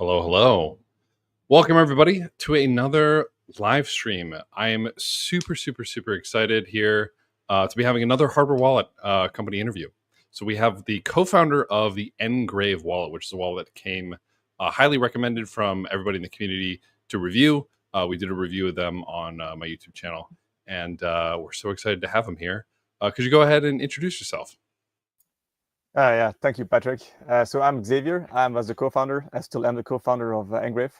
Hello, hello. Welcome, everybody, to another live stream. I am super excited here to be having another hardware wallet company interview. So we have the co-founder of the NGRAVE wallet, which is a wallet that came highly recommended from everybody in the community to review. We did a review of them on my YouTube channel, and we're so excited to have him here. Could you go ahead and introduce yourself? Yeah, thank you, Patrick. So I'm Xavier. I still am the co-founder of NGRAVE,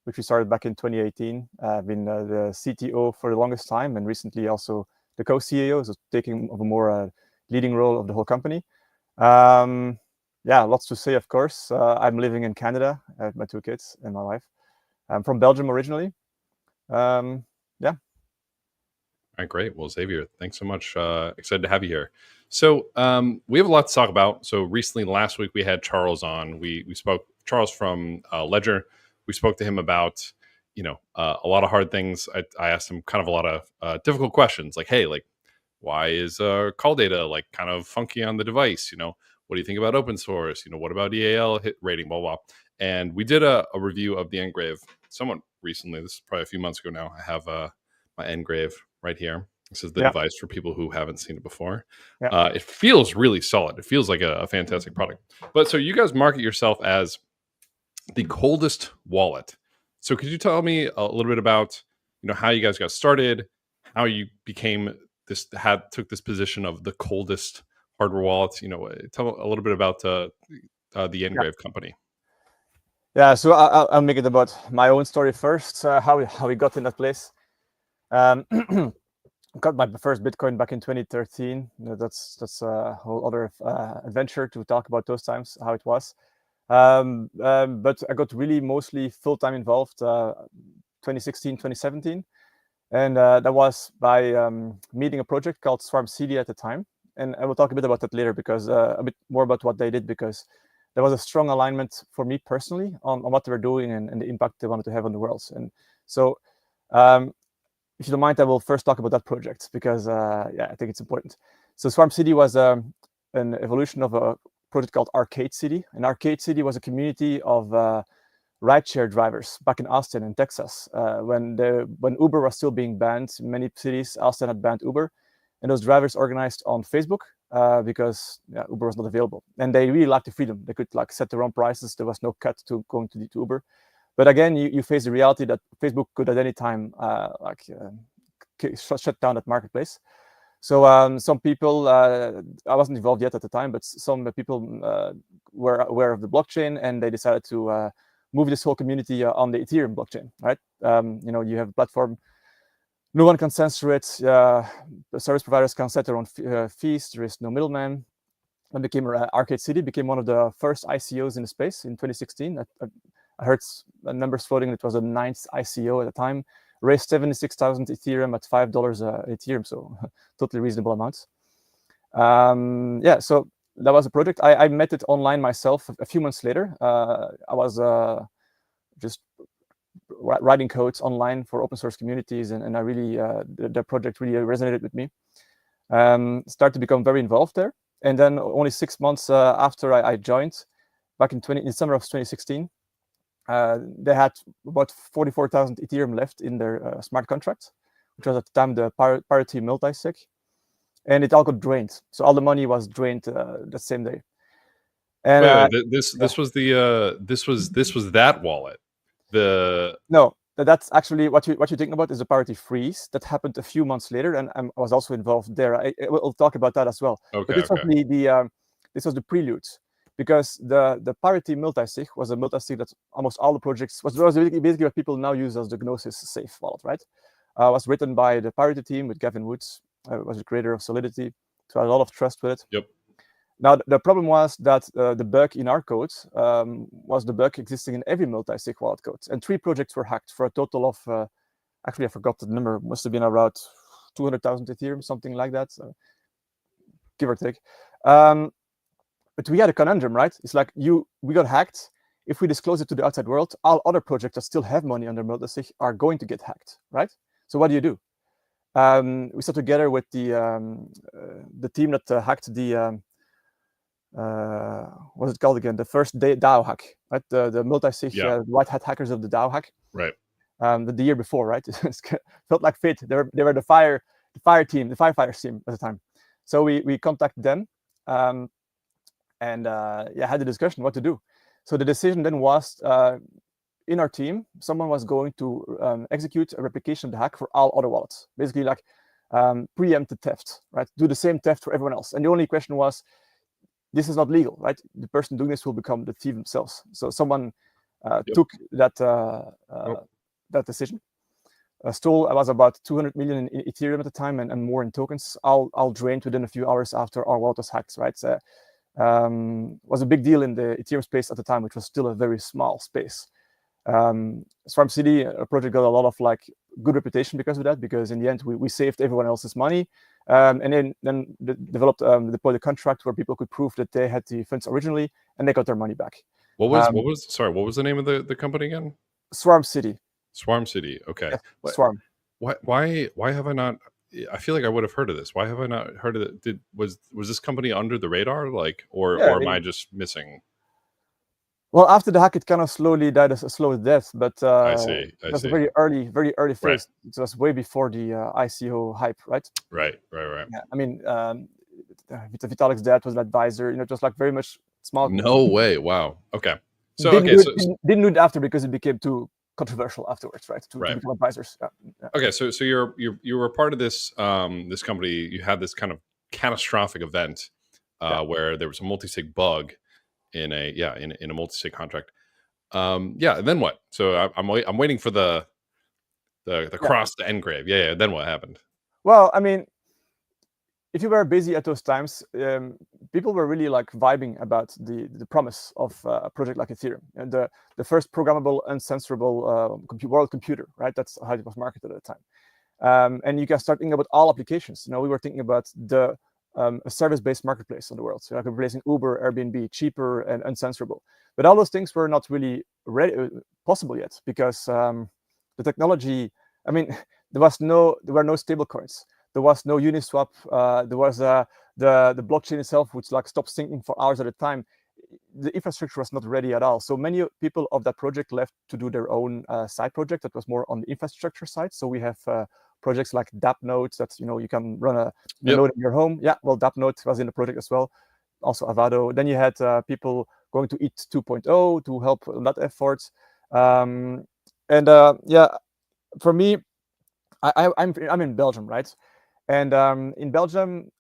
which we started back in 2018. I've been the CTO for the longest time, and recently also the co-CEO, so taking a more leading role of the whole company. Yeah, lots to say, of course. I'm living in Canada. I have my 2 kids and my wife. I'm from Belgium originally. Yeah. All right, great. Well, Xavier, thanks so much. Excited to have you here. So we have a lot to talk about. So recently, last week, we had Charles on. We spoke, Charles from Ledger. We spoke to him about, a lot of hard things. I asked him kind of a lot of difficult questions, like, hey, like, why is call data like kind of funky on the device? What do you think about open source? What about EAL hit rating, blah, blah. And we did a review of the NGRAVE somewhat recently. This is probably a few months ago now. I have my NGRAVE right here. This is the device for people who haven't seen it before. Yeah. It feels really solid. It feels like a fantastic product. But so you guys market yourself as the coldest wallet. So could you tell me a little bit about how you guys got started, how you became took this position of the coldest hardware wallet? Tell a little bit about the NGRAVE company. Yeah, so I'll make it about my own story first. How we got in that place. Got my first Bitcoin back in 2013. That's a whole other adventure to talk about those times, how it was. But I got really mostly full-time involved 2016, 2017. And that was by meeting a project called Swarm CD at the time. And I will talk a bit about that later, because a bit more about what they did, because there was a strong alignment for me personally on what they were doing and the impact they wanted to have on the world. And so if you don't mind, I will first talk about that project, because I think it's important. So Swarm City was an evolution of a project called Arcade City. And Arcade City was a community of rideshare drivers back in Austin in Texas. When Uber was still being banned in many cities, Austin had banned Uber. And those drivers organized on Facebook because Uber was not available. And they really liked the freedom. They could set their own prices. There was no cut to going to Uber. But again, you face the reality that Facebook could at any time shut down that marketplace. So some people, I wasn't involved yet at the time, but some people were aware of the blockchain, and they decided to move this whole community on the Ethereum blockchain, right? You have a platform, no one can censor it. The service providers can set their own fees. There is no middleman. And Arcade City became one of the first ICOs in the space in 2016. I heard numbers floating. It was the 9th ICO at the time. Raised 76,000 Ethereum at $5 Ethereum, so totally reasonable amounts. So that was a project. I met it online myself a few months later. I was just writing codes online for open source communities, and I really the project really resonated with me. Started to become very involved there, and then only 6 months after I joined, back in summer of 2016. They had about 44,000 Ethereum left in their smart contract, which was at the time the parity multisig, and it all got drained. So all the money was drained the same day. And this was that wallet. No, that's actually what you're thinking about is the parity freeze that happened a few months later, and I was also involved there. We'll talk about that as well. Okay, but this was the prelude. Because the parity multisig was a multisig that almost all the projects was basically what people now use as the Gnosis safe wallet, right? Was written by the parity team with Gavin Woods. Was the creator of Solidity, so I had a lot of trust with it. Yep. Now the problem was that the bug in our code was the bug existing in every multisig wallet code, and 3 projects were hacked for a total of actually I forgot the number. Must have been around 200,000 Ethereum, something like that, so, give or take. But we had a conundrum, right? It's like we got hacked. If we disclose it to the outside world, all other projects that still have money under Multisig are going to get hacked, right? So what do? We sat together with the team that hacked the what's it called again? The first DAO hack, right? The multi-sig white hat hackers of the DAO hack. Right. The year before, right? It felt like fate. They were the fire team, the firefighters team at the time. So we contacted them, and had a discussion what to do. So the decision then was, in our team, someone was going to execute a replication of the hack for all other wallets, basically like preemptive theft, right? Do the same theft for everyone else. And the only question was, this is not legal, right? The person doing this will become the thief themselves. So someone took that that decision. Stole was about 200 million in Ethereum at the time, and more in tokens. All drained within a few hours after our wallet was hacked, right? So, was a big deal in the Ethereum space at the time, which was still a very small space. Swarm City, a project, got a lot of like good reputation because of that, because in the end we saved everyone else's money, and then deployed a contract where people could prove that they had the funds originally and they got their money back. What was the name of the company again? Swarm City. Swarm City. Okay. Yes, Swarm. Why have I not? I feel like I would have heard of this. Why have I not heard of it? Was this company under the radar, like, or am I just missing? Well, after the hack, it kind of slowly died a slow death, but I see. it was a very early phase. Right. It was way before the ICO hype, right? Right. Yeah, I mean, Vitalik's dad was an advisor. It was like very much small. No way! Wow. Okay. So didn't do it after because it became too controversial afterwards, right? To become advisors. Yeah. Okay, so you were part of this this company. You had this kind of catastrophic event where there was a multisig bug in a multisig contract. And then what? So I'm waiting for the cross to NGRAVE. Yeah. Then what happened? Well, I mean, if you were busy at those times, people were really like vibing about the promise of a project like Ethereum, and the first programmable, uncensorable world computer, right? That's how it was marketed at the time. And you can start thinking about all applications. We were thinking about the a service-based marketplace in the world, so like replacing Uber, Airbnb, cheaper and uncensorable. But all those things were not really possible yet, because the technology. I mean, there were no stable coins. There was no Uniswap. There was the blockchain itself, which like stopped syncing for hours at a time. The infrastructure was not ready at all. So many people of that project left to do their own side project that was more on the infrastructure side. So we have projects like DApp nodes that you can run a node in your home. Yeah, well, DApp node was in the project as well. Also Avado. Then you had people going to ETH 2.0 to help that effort. For me, I'm in Belgium, right? And in Belgium,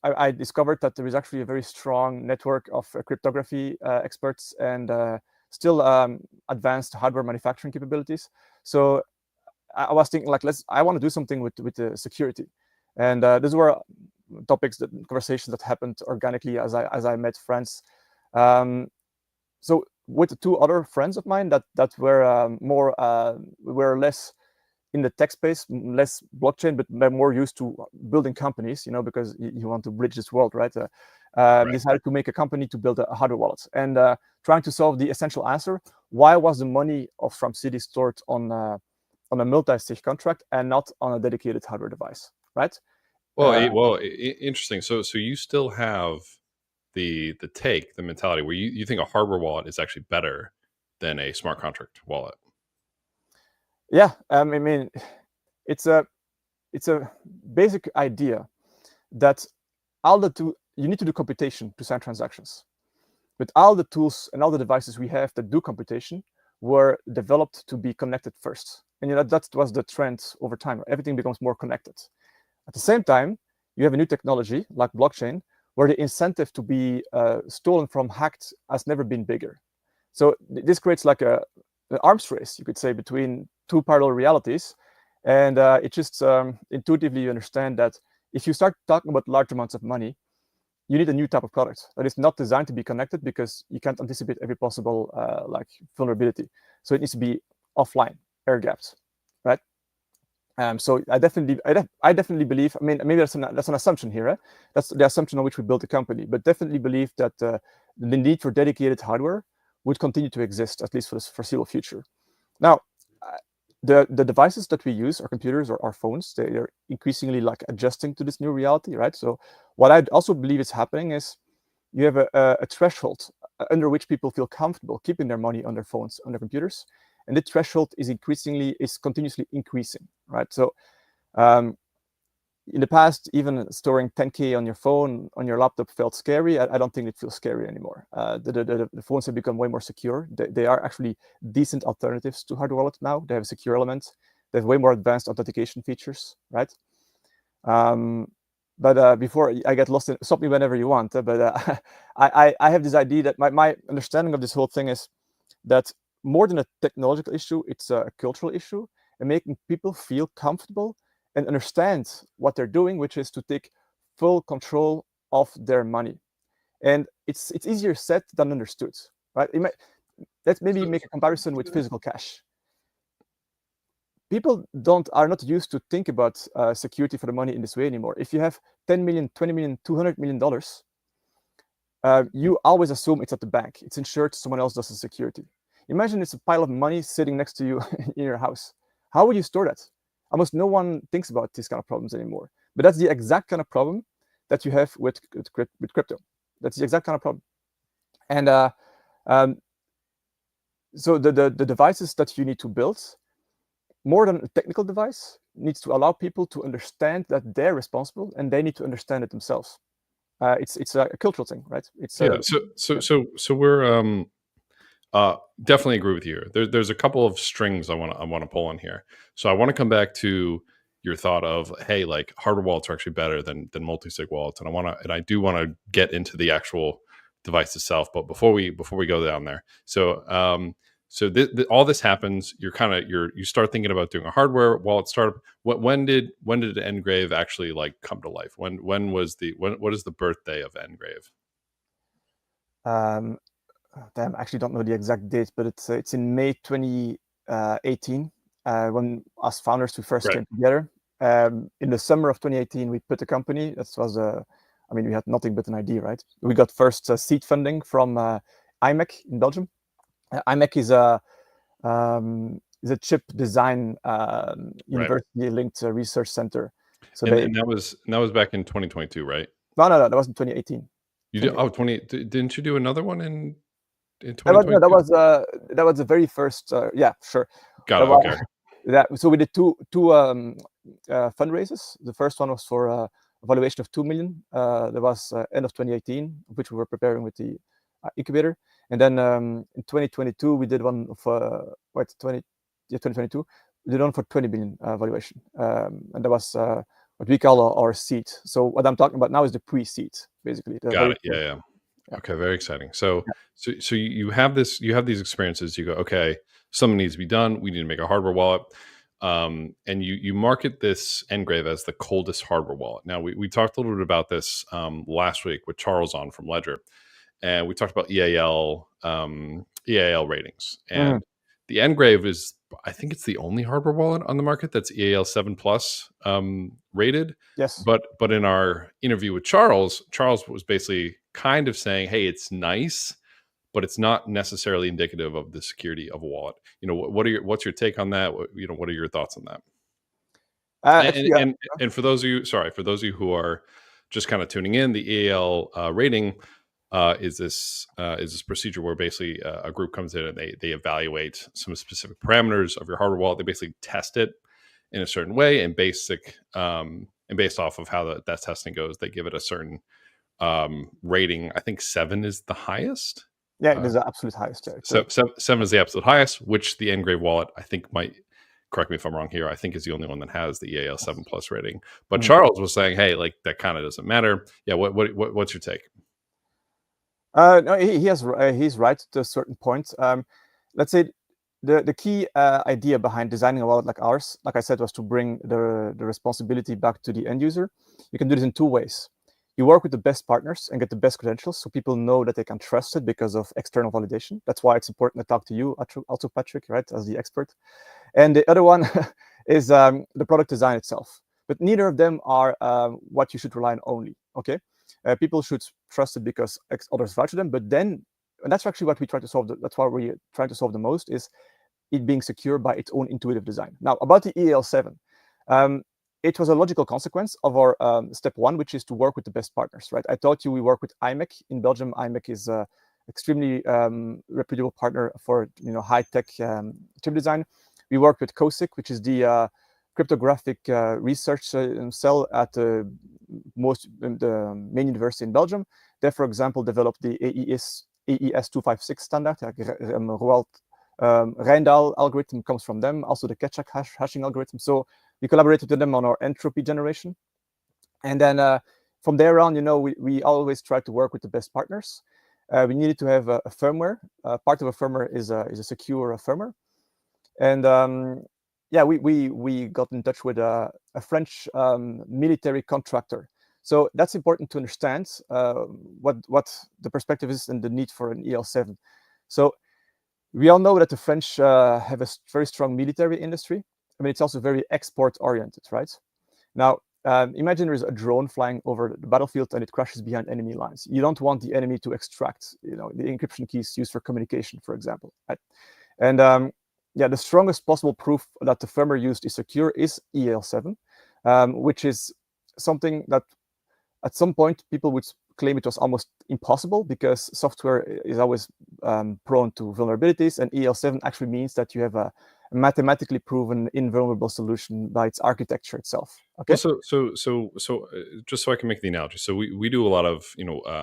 I discovered that there is actually a very strong network of cryptography experts and still advanced hardware manufacturing capabilities. So I was thinking, like, I want to do something with the security. And these were topics, conversations that happened organically as I met friends. So with two other friends of mine that were were less in the tech space, less blockchain, but more used to building companies, because you want to bridge this world, right? Decided to make a company to build a hardware wallet, and trying to solve the essential answer: why was the money of Swarm City stored on a multi-sig contract and not on a dedicated hardware device, right? Well, interesting. So you still have the mentality where you think a hardware wallet is actually better than a smart contract wallet. Yeah, I mean, it's a basic idea that you need to do computation to sign transactions, but all the tools and all the devices we have that do computation were developed to be connected first, and that was the trend over time. Everything becomes more connected. At the same time, you have a new technology like blockchain, where the incentive to be stolen from, hacked, has never been bigger. So this creates like an arms race, you could say, between two parallel realities. And it just intuitively you understand that if you start talking about large amounts of money, you need a new type of product that is not designed to be connected, because you can't anticipate every possible vulnerability. So it needs to be offline, air gapped, right? So I definitely believe. I mean, maybe that's an assumption here. That's the assumption on which we built the company. But definitely believe that the need for dedicated hardware would continue to exist, at least for the foreseeable future. Now, the devices that we use, our computers or our phones, they are increasingly like adjusting to this new reality, right? So what I also believe is happening is you have a threshold under which people feel comfortable keeping their money on their phones, on their computers, and the threshold is continuously increasing, right? So in the past, even storing 10K on your phone, on your laptop felt scary. I don't think it feels scary anymore. The phones have become way more secure. They are actually decent alternatives to hardware wallet now. They have a secure element. They have way more advanced authentication features, right? But before I get lost, stop me whenever you want. But I have this idea that my understanding of this whole thing is that more than a technological issue, it's a cultural issue, and making people feel comfortable and understand what they're doing, which is to take full control of their money. And it's easier said than understood, right? Let's maybe make a comparison with physical cash. People are not used to think about security for the money in this way anymore. If you have 10 million, 20 million, $200 million, you always assume it's at the bank. It's insured, someone else does the security. Imagine it's a pile of money sitting next to you in your house. How would you store that? Almost no one thinks about these kind of problems anymore. But that's the exact kind of problem that you have with crypto. That's the exact kind of problem. And so the devices that you need to build, more than a technical device, needs to allow people to understand that they're responsible and they need to understand it themselves. It's a cultural thing, right? So we're definitely agree with you. There's a couple of strings I want to pull on here. So I want to come back to your thought of, hey, like hardware wallets are actually better than multi-sig wallets, and I do want to get into the actual device itself. But before we go down there, so all this happens. You start thinking about doing a hardware wallet startup. When did NGRAVE actually like come to life? What is the birthday of NGRAVE? Damn, I actually don't know the exact date, but it's in May 2018 when us founders we first came together. In the summer of 2018, we put a company. That was we had nothing but an idea, right? We got first seed funding from IMEC in Belgium. IMEC is a chip design university-linked research center. So that was back in 2022, right? No, that was in 2018. You did? Didn't you do another one in 2022? That was the very first. Yeah, sure. Got it. Okay. So we did two fundraisers. The first one was for a valuation of $2 million. That was end of 2018, which we were preparing with the incubator. And then in 2022, we did one for 2022. We did one for 20 billion valuation, and that was what we call our seed. So what I'm talking about now is the pre-seed, basically. Got it. Yeah. Okay, very exciting. So you have these experiences. You go, okay, something needs to be done. We need to make a hardware wallet, and you market this NGRAVE as the coldest hardware wallet. Now we talked a little bit about this last week with Charles on from Ledger, and we talked about EAL ratings, and the NGRAVE is, I think it's the only hardware wallet on the market that's EAL 7+ rated. Yes. But in our interview with Charles was basically kind of saying, hey, it's nice, but it's not necessarily indicative of the security of a wallet. What's your take on that? What are your thoughts on that? And for those of you who are just kind of tuning in, the EAL rating is this procedure where basically a group comes in and they evaluate some specific parameters of your hardware wallet. They basically test it in a certain way, and based off of how that testing goes, they give it a certain rating. I think 7 is the highest. Yeah, it is the absolute highest. So 7 is the absolute highest, which the NGRAVE wallet, I think, might, correct me if I'm wrong here, I think is the only one that has the EAL 7+ rating. But Charles was saying, hey, like that kind of doesn't matter. Yeah, what's your take? No, he's right to a certain point. Let's say the key idea behind designing a wallet like ours, like I said, was to bring the responsibility back to the end user. You can do this in 2 ways. You work with the best partners and get the best credentials, so people know that they can trust it because of external validation. That's why it's important to talk to you, also Patrick, right, as the expert. And the other one is the product design itself. But neither of them are what you should rely on only. Okay. People should trust it because others vouch for them, but then, and that's actually what we try to solve. That's why we're trying to solve the most, is it being secure by its own intuitive design. Now, about the EAL 7, it was a logical consequence of our step one, which is to work with the best partners, right? I told you we work with IMEC in Belgium. IMEC is a extremely reputable partner for high-tech chip design. We work with COSIC, which is the cryptographic research cell at the main university in Belgium. They, for example, developed the AES 256 standard. Roald Rijndael algorithm comes from them, also the Ketchak hashing algorithm. So we collaborated with them on our entropy generation. And then from there on, we always try to work with the best partners. We needed to have a firmware. Part of a firmware is a secure firmware. And we got in touch with a French military contractor. So that's important to understand what the perspective is and the need for an EL7. So we all know that the French have a very strong military industry. I mean, it's also very export-oriented, right? Now, imagine there's a drone flying over the battlefield and it crashes behind enemy lines. You don't want the enemy to extract, the encryption keys used for communication, for example, right? And the strongest possible proof that the firmware used is secure is EL7, which is something that at some point people would claim it was almost impossible because software is always prone to vulnerabilities, and EL7 actually means that you have a mathematically proven invulnerable solution by its architecture itself. Okay. Well, so just so I can make the analogy, so we do a lot of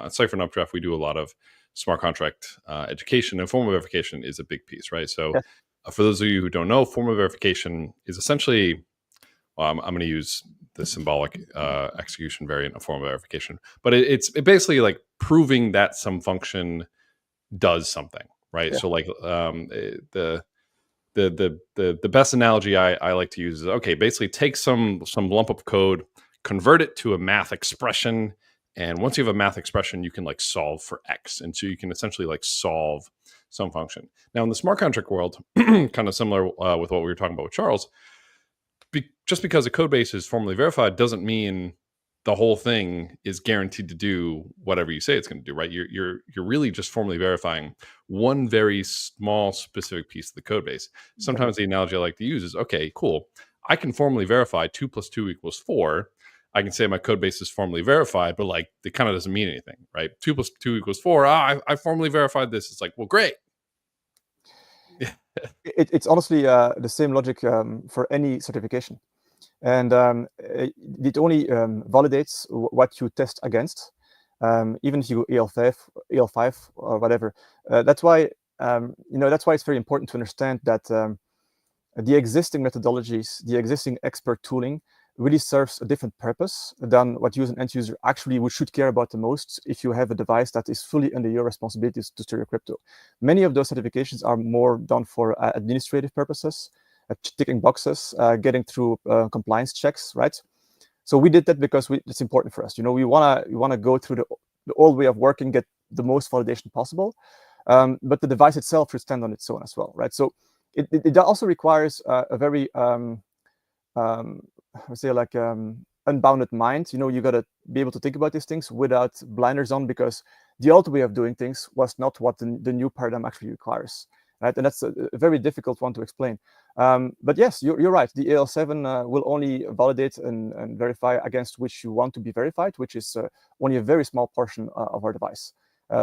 at Cypher and Updraft, we do a lot of smart contract education, and formal verification is a big piece, right? So yes. For those of you who don't know, formal verification is essentially, I'm going to use the symbolic execution variant of formal verification, but it's basically like proving that some function does something, right? Yeah. So like the best analogy I like to use is, okay, basically take some lump of code, convert it to a math expression, and once you have a math expression, you can like solve for X, and so you can essentially like solve some function. Now in the smart contract world, kind of similar with what we were talking about with Charles, just because a code base is formally verified doesn't mean the whole thing is guaranteed to do whatever you say it's going to do, right? You're really just formally verifying one very small specific piece of the code base. Sometimes the analogy I like to use is, okay, cool, I can formally verify 2 + 2 = 4. I can say my code base is formally verified, but like it kind of doesn't mean anything, right? 2 + 2 = 4. I formally verified this. It's like, well, great. It's honestly the same logic for any certification. And it only validates what you test against, even if you EL5 or whatever. That's why it's very important to understand that the existing methodologies, the existing expert tooling, really serves a different purpose than what you as an end user actually should care about the most if you have a device that is fully under your responsibilities to store your crypto. Many of those certifications are more done for administrative purposes, ticking boxes, getting through compliance checks, right? So we did that because it's important for us. We wanna go through the old way of working, get the most validation possible, but the device itself should stand on its own as well, right? So it also requires a very unbounded mind. You got to be able to think about these things without blinders on, because the old way of doing things was not what the new paradigm actually requires, right? And that's a very difficult one to explain. But yes, you're right. The EL7 will only validate and verify against which you want to be verified, which is only a very small portion of our device.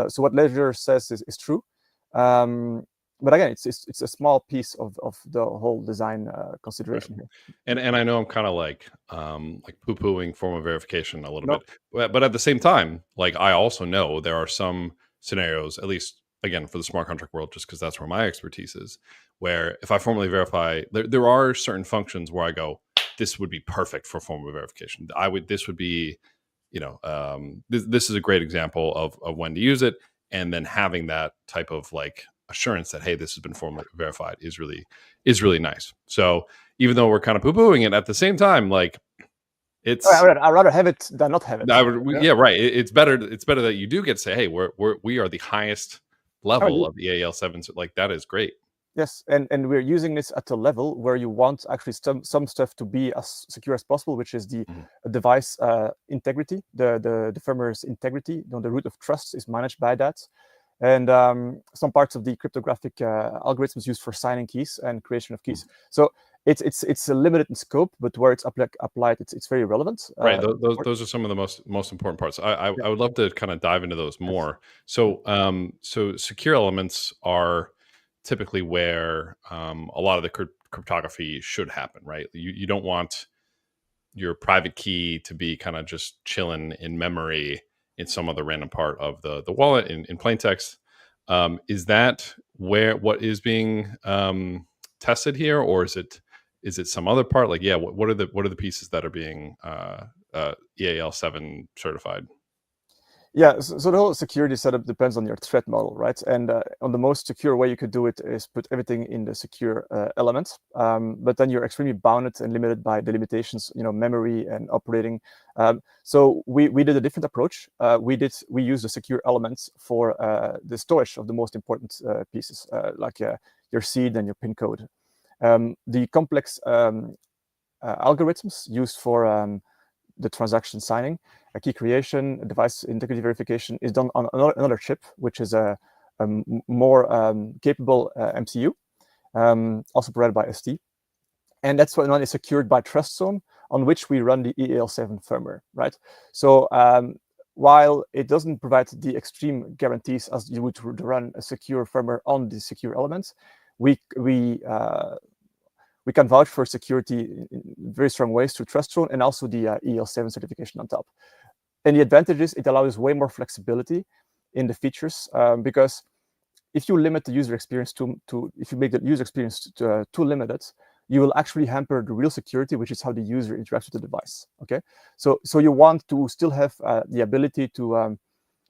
So what Ledger says is true. But again, it's a small piece of the whole design consideration here. And I know I'm kind of like poo-pooing formal verification a little bit, but at the same time, like I also know there are some scenarios, at least again for the smart contract world, just because that's where my expertise is, where if I formally verify, there are certain functions where I go, this would be perfect for formal verification. This would be, this is a great example of when to use it, and then having that type of like assurance that, hey, this has been formally verified is really nice. So even though we're kind of poo-pooing it, at the same time, like it's I'd rather have it than not have it. Yeah, right. It's better that you do get to say, hey, we are the highest level of the EAL7. So like that is great. Yes, and we're using this at a level where you want actually some stuff to be as secure as possible, which is the device integrity, the firmware's integrity. The root of trust is managed by that. And some parts of the cryptographic algorithms used for signing keys and creation of keys. So it's a limited in scope, but where it's applied, it's very relevant. Right. Those are some of the most important parts. I would love to kind of dive into those more. So so secure elements are typically where a lot of the cryptography should happen, right? You don't want your private key to be kind of just chilling in memory in some other random part of the wallet in plain text. Is that what is being tested here, or is it some other part? Like, yeah, what are the pieces that are being EAL7 certified? Yeah, so the whole security setup depends on your threat model, right? And on the most secure way you could do it is put everything in the secure element, but then you're extremely bounded and limited by the limitations, memory and operating. So we did a different approach. We used the secure elements for the storage of the most important pieces, like your seed and your PIN code. The complex algorithms used for the transaction signing, a key creation, device integrity verification is done on another chip, which is a more capable MCU, also provided by ST. And that's one is secured by Trust Zone, on which we run the EAL7 firmware, right? So while it doesn't provide the extreme guarantees as you would run a secure firmware on the secure elements, we can vouch for security in very strong ways through Trust Zone and also the EAL7 certification on top. And the advantage is it allows way more flexibility in the features, because if you limit the user experience if you make the user experience too limited, you will actually hamper the real security, which is how the user interacts with the device. Okay, so you want to still have the ability to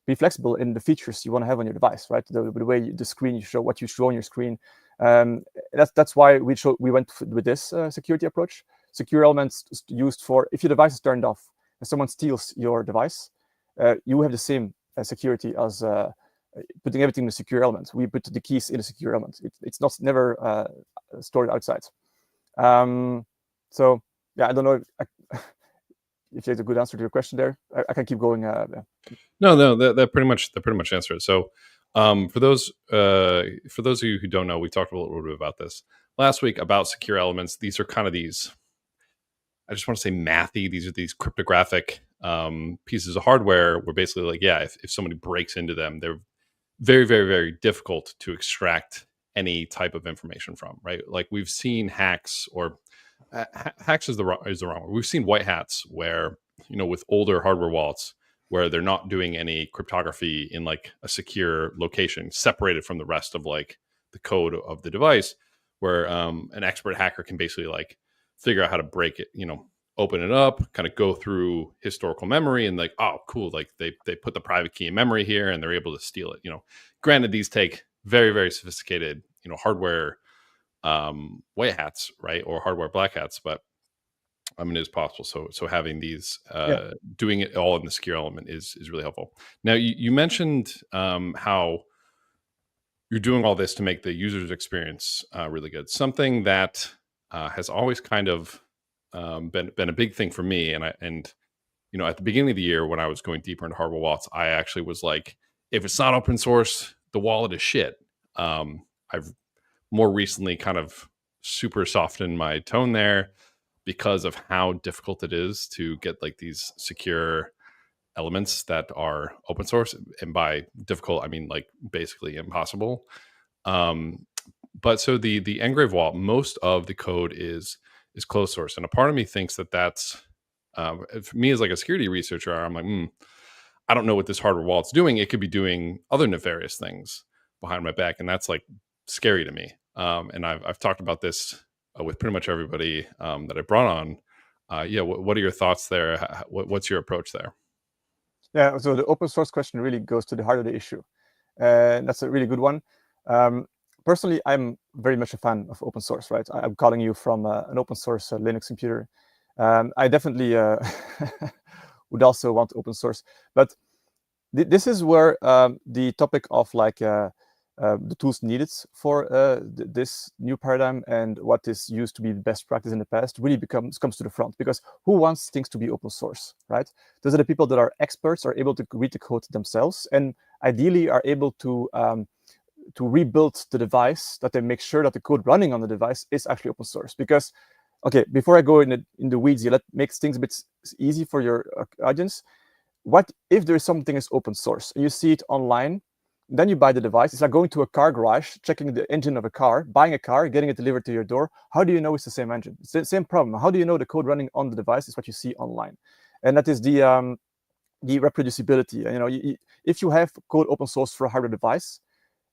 be flexible in the features you want to have on your device, right? The way the screen you show, what you show on your screen. That's why we went with this security approach. Secure elements used for if your device is turned off and someone steals your device, you have the same security as putting everything in the secure element. We put the keys in the secure element. It's never stored outside. So yeah, I don't know if there's a good answer to your question there. I can keep going. Yeah. No, that pretty much answered it. So for those of you who don't know, we talked a little bit about this last week about secure elements. These are kind of these, I just want to say mathy. These are these cryptographic pieces of hardware where basically, like, yeah, if somebody breaks into them, they're very, very, very difficult to extract any type of information from, right? Like we've seen hacks, or hacks is the wrong word. We've seen white hats where, with older hardware wallets, where they're not doing any cryptography in like a secure location separated from the rest of like the code of the device, where an expert hacker can basically like figure out how to break it, open it up, kind of go through historical memory and like, oh, cool. Like they put the private key in memory here and they're able to steal it. Granted, these take very, very sophisticated, hardware white hats, right? Or hardware black hats, but I mean, it is possible. So having these, doing it all in the secure element is really helpful. Now, you mentioned how you're doing all this to make the user's experience really good. Something that has always kind of been a big thing for me, and at the beginning of the year when I was going deeper into hardware wallets, I actually was like, if it's not open source, the wallet is shit. I've more recently kind of super softened my tone there because of how difficult it is to get like these secure elements that are open source, and by difficult I mean like basically impossible. But so the NGRAVE wallet, most of the code is closed source, and a part of me thinks that's for me as like a security researcher, I'm like, I don't know what this hardware wallet's doing. It could be doing other nefarious things behind my back, and that's like scary to me. And I've talked about this with pretty much everybody that I brought on. What are your thoughts there? What's your approach there? Yeah, so the open source question really goes to the heart of the issue. And that's a really good one. Personally, I'm very much a fan of open source, right? I'm calling you from an open source Linux computer. I definitely would also want open source. But this is where the topic of like the tools needed for this new paradigm and what is used to be best practice in the past really comes to the front. Because who wants things to be open source, right? Those are the people that are experts, are able to read the code themselves, and ideally are able to rebuild the device, that they make sure that the code running on the device is actually open source. Because, okay, before I go in the weeds, let makes things a bit easy for your audience. What if there is something is open source and you see it online? Then you buy the device. It's like going to a car garage, checking the engine of a car, buying a car, getting it delivered to your door. How do you know it's the same engine? It's the same problem. How do you know the code running on the device is what you see online? And that is the reproducibility. You know, if you have code open source for a hardware device,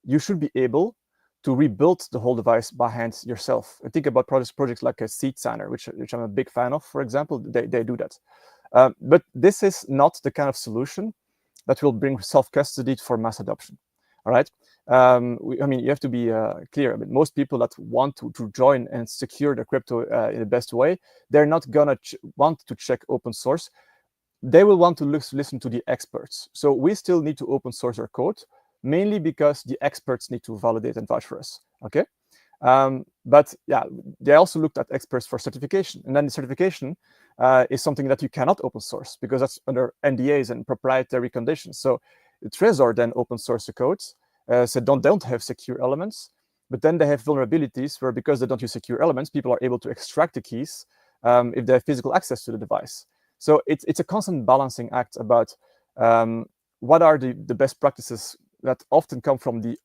you should be able to rebuild the whole device by hand yourself. And think about projects like a Seed Signer, which I'm a big fan of, for example. They do that. But this is not the kind of solution that will bring self-custody for mass adoption. All right. I mean, you have to be clear. I mean, most people that want to join and secure their crypto in the best way, they're not gonna want to check open source. They will want to listen to the experts. So we still need to open source our code, mainly because the experts need to validate and vouch for us. Okay. But yeah, they also looked at experts for certification, and then the certification is something that you cannot open source because that's under NDAs and proprietary conditions. So Trezor then open source the codes, so don't have secure elements, but then they have vulnerabilities where, because they don't use secure elements, people are able to extract the keys if they have physical access to the device. So it's a constant balancing act about what are the best practices that often come from the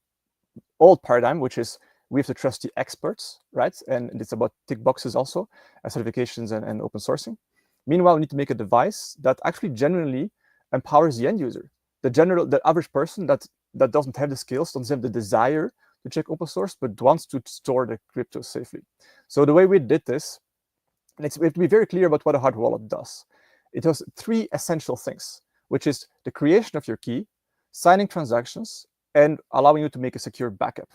old paradigm, which is we have to trust the experts, right? And it's about tick boxes also, certifications and open sourcing. Meanwhile, we need to make a device that actually genuinely empowers the end user. The average person that doesn't have the skills, doesn't have the desire to check open source, but wants to store the crypto safely. So the way we did this, we have to be very clear about what a hard wallet does. It does 3 essential things, which is the creation of your key, signing transactions, and allowing you to make a secure backup.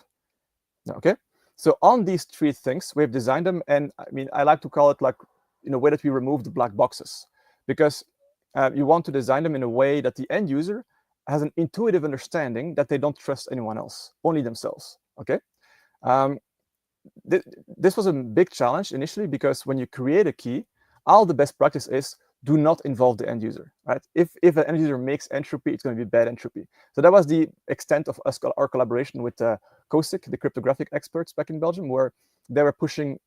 Okay, so on these 3 things, we've designed them, and I mean, I like to call it like in a way that we remove the black boxes, because you want to design them in a way that the end user has an intuitive understanding that they don't trust anyone else, only themselves. Okay, this was a big challenge initially, because when you create a key, all the best practice is do not involve the end user, right? If an end user makes entropy, it's going to be bad entropy. So that was the extent of our collaboration with COSIC, the cryptographic experts back in Belgium, where they were pushing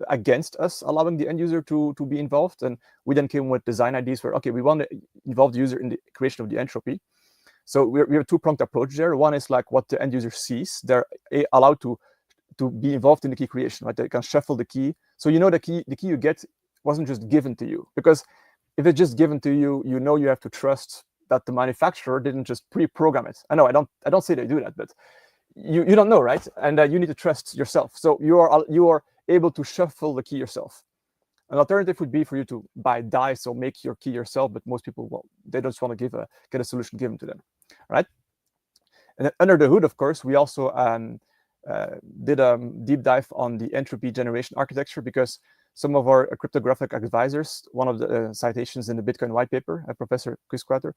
against us allowing the end user to be involved. And we then came with design ideas where, okay, we want to involve the user in the creation of the entropy. So we have a 2-pronged approach there. One is like what the end user sees. They're allowed to be involved in the key creation, right? They can shuffle the key. So you know the key you get wasn't just given to you, because if it's just given to you, you know you have to trust that the manufacturer didn't just pre-program it. I know I don't say they do that, but you don't know, right? And you need to trust yourself. So you are able to shuffle the key yourself. An alternative would be for you to buy dice or make your key yourself, but most people, well, they just want to get a solution given to them, right? And then under the hood, of course, we also did a deep dive on the entropy generation architecture, because some of our cryptographic advisors, one of the citations in the Bitcoin white paper, Professor Chris Quater,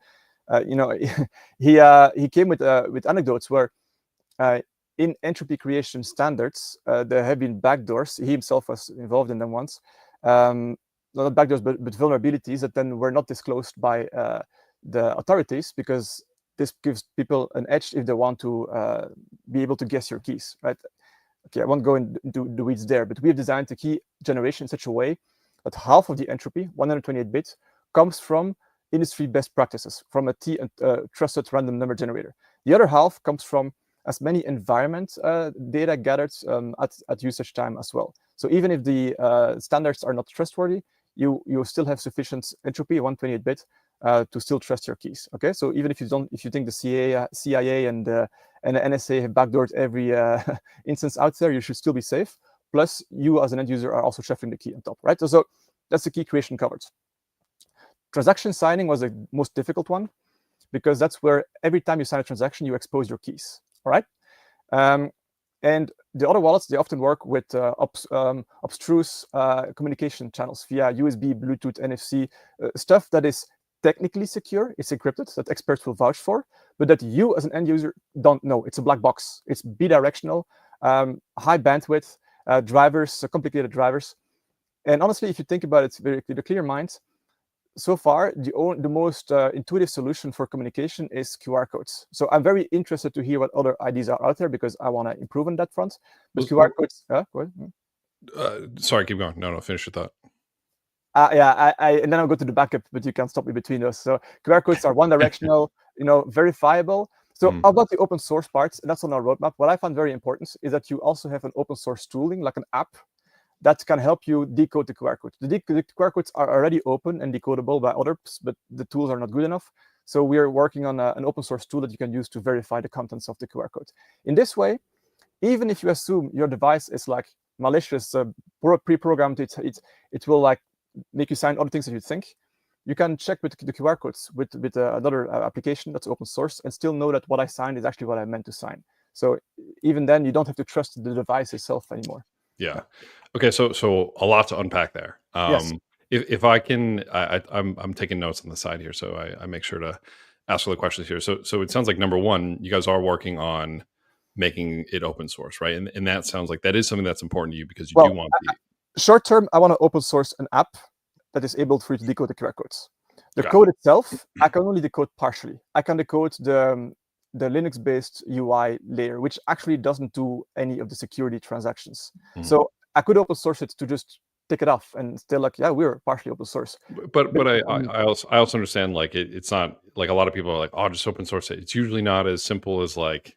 he came with anecdotes where in entropy creation standards, there have been backdoors. He himself was involved in them once. Not backdoors, but vulnerabilities that then were not disclosed by the authorities, because this gives people an edge if they want to be able to guess your keys, right? Okay, I won't go into the weeds there, but we have designed the key generation in such a way that half of the entropy, 128 bits, comes from industry best practices, from a trusted random number generator. The other half comes from as many environment data gathered at usage time as well. So even if the standards are not trustworthy, you still have sufficient entropy, 128-bit, to still trust your keys. Okay, so even if you think the CIA and the NSA have backdoored every instance out there, you should still be safe. Plus, you as an end user are also shuffling the key on top, right? So that's the key creation covered. Transaction signing was the most difficult one, because that's where every time you sign a transaction, you expose your keys. All right. And the other wallets, they often work with obstruse communication channels via USB, Bluetooth, NFC, stuff that is technically secure, it's encrypted, that experts will vouch for, but that you as an end user don't know. It's a black box. It's bidirectional, high bandwidth, drivers, complicated drivers. And honestly, if you think about it with a clear mind, so far, the most intuitive solution for communication is QR codes. So I'm very interested to hear what other ideas are out there because I want to improve on that front. But QR codes, go ahead. Sorry, keep going. No, finish your thought. Yeah, and then I'll go to the backup, but you can stop me between those. So QR codes are one directional, verifiable. So how about the open source parts? And that's on our roadmap. What I found very important is that you also have an open source tooling, like an app, that can help you decode the QR code. The QR codes are already open and decodable by others, but the tools are not good enough. So we are working on an open source tool that you can use to verify the contents of the QR code. In this way, even if you assume your device is like malicious, pre-programmed, it will like make you sign other things that you think. You can check with the QR codes with another application that's open source and still know that what I signed is actually what I meant to sign. So even then, you don't have to trust the device itself anymore. Yeah. Okay. So a lot to unpack there. Yes. If I can, I'm taking notes on the side here, so I make sure to ask all the questions here. So it sounds like number one, you guys are working on making it open source, right? And that sounds like that is something that's important to you because you do want the short term. I want to open source an app that is able for you to decode the QR codes. The code itself, I can only decode partially. I can decode the Linux-based UI layer, which actually doesn't do any of the security transactions. So I could open source it to just take it off and still like, yeah, we're partially open source. But I also understand like it's not like a lot of people are like, oh, just open source it. It's usually not as simple as like,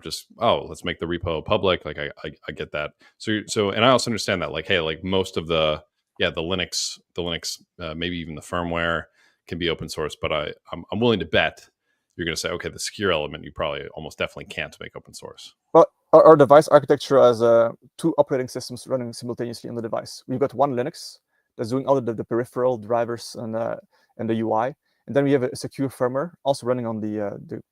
just let's make the repo public. Like I get that. So and I also understand that like, hey, like most of the Linux, maybe even the firmware can be open source, but I'm willing to bet you're going to say, okay, the secure element you probably almost definitely can't make open source. Well, our device architecture has two operating systems running simultaneously on the device. We've got one Linux that's doing all of the peripheral drivers and the UI, and then we have a secure firmware also running on the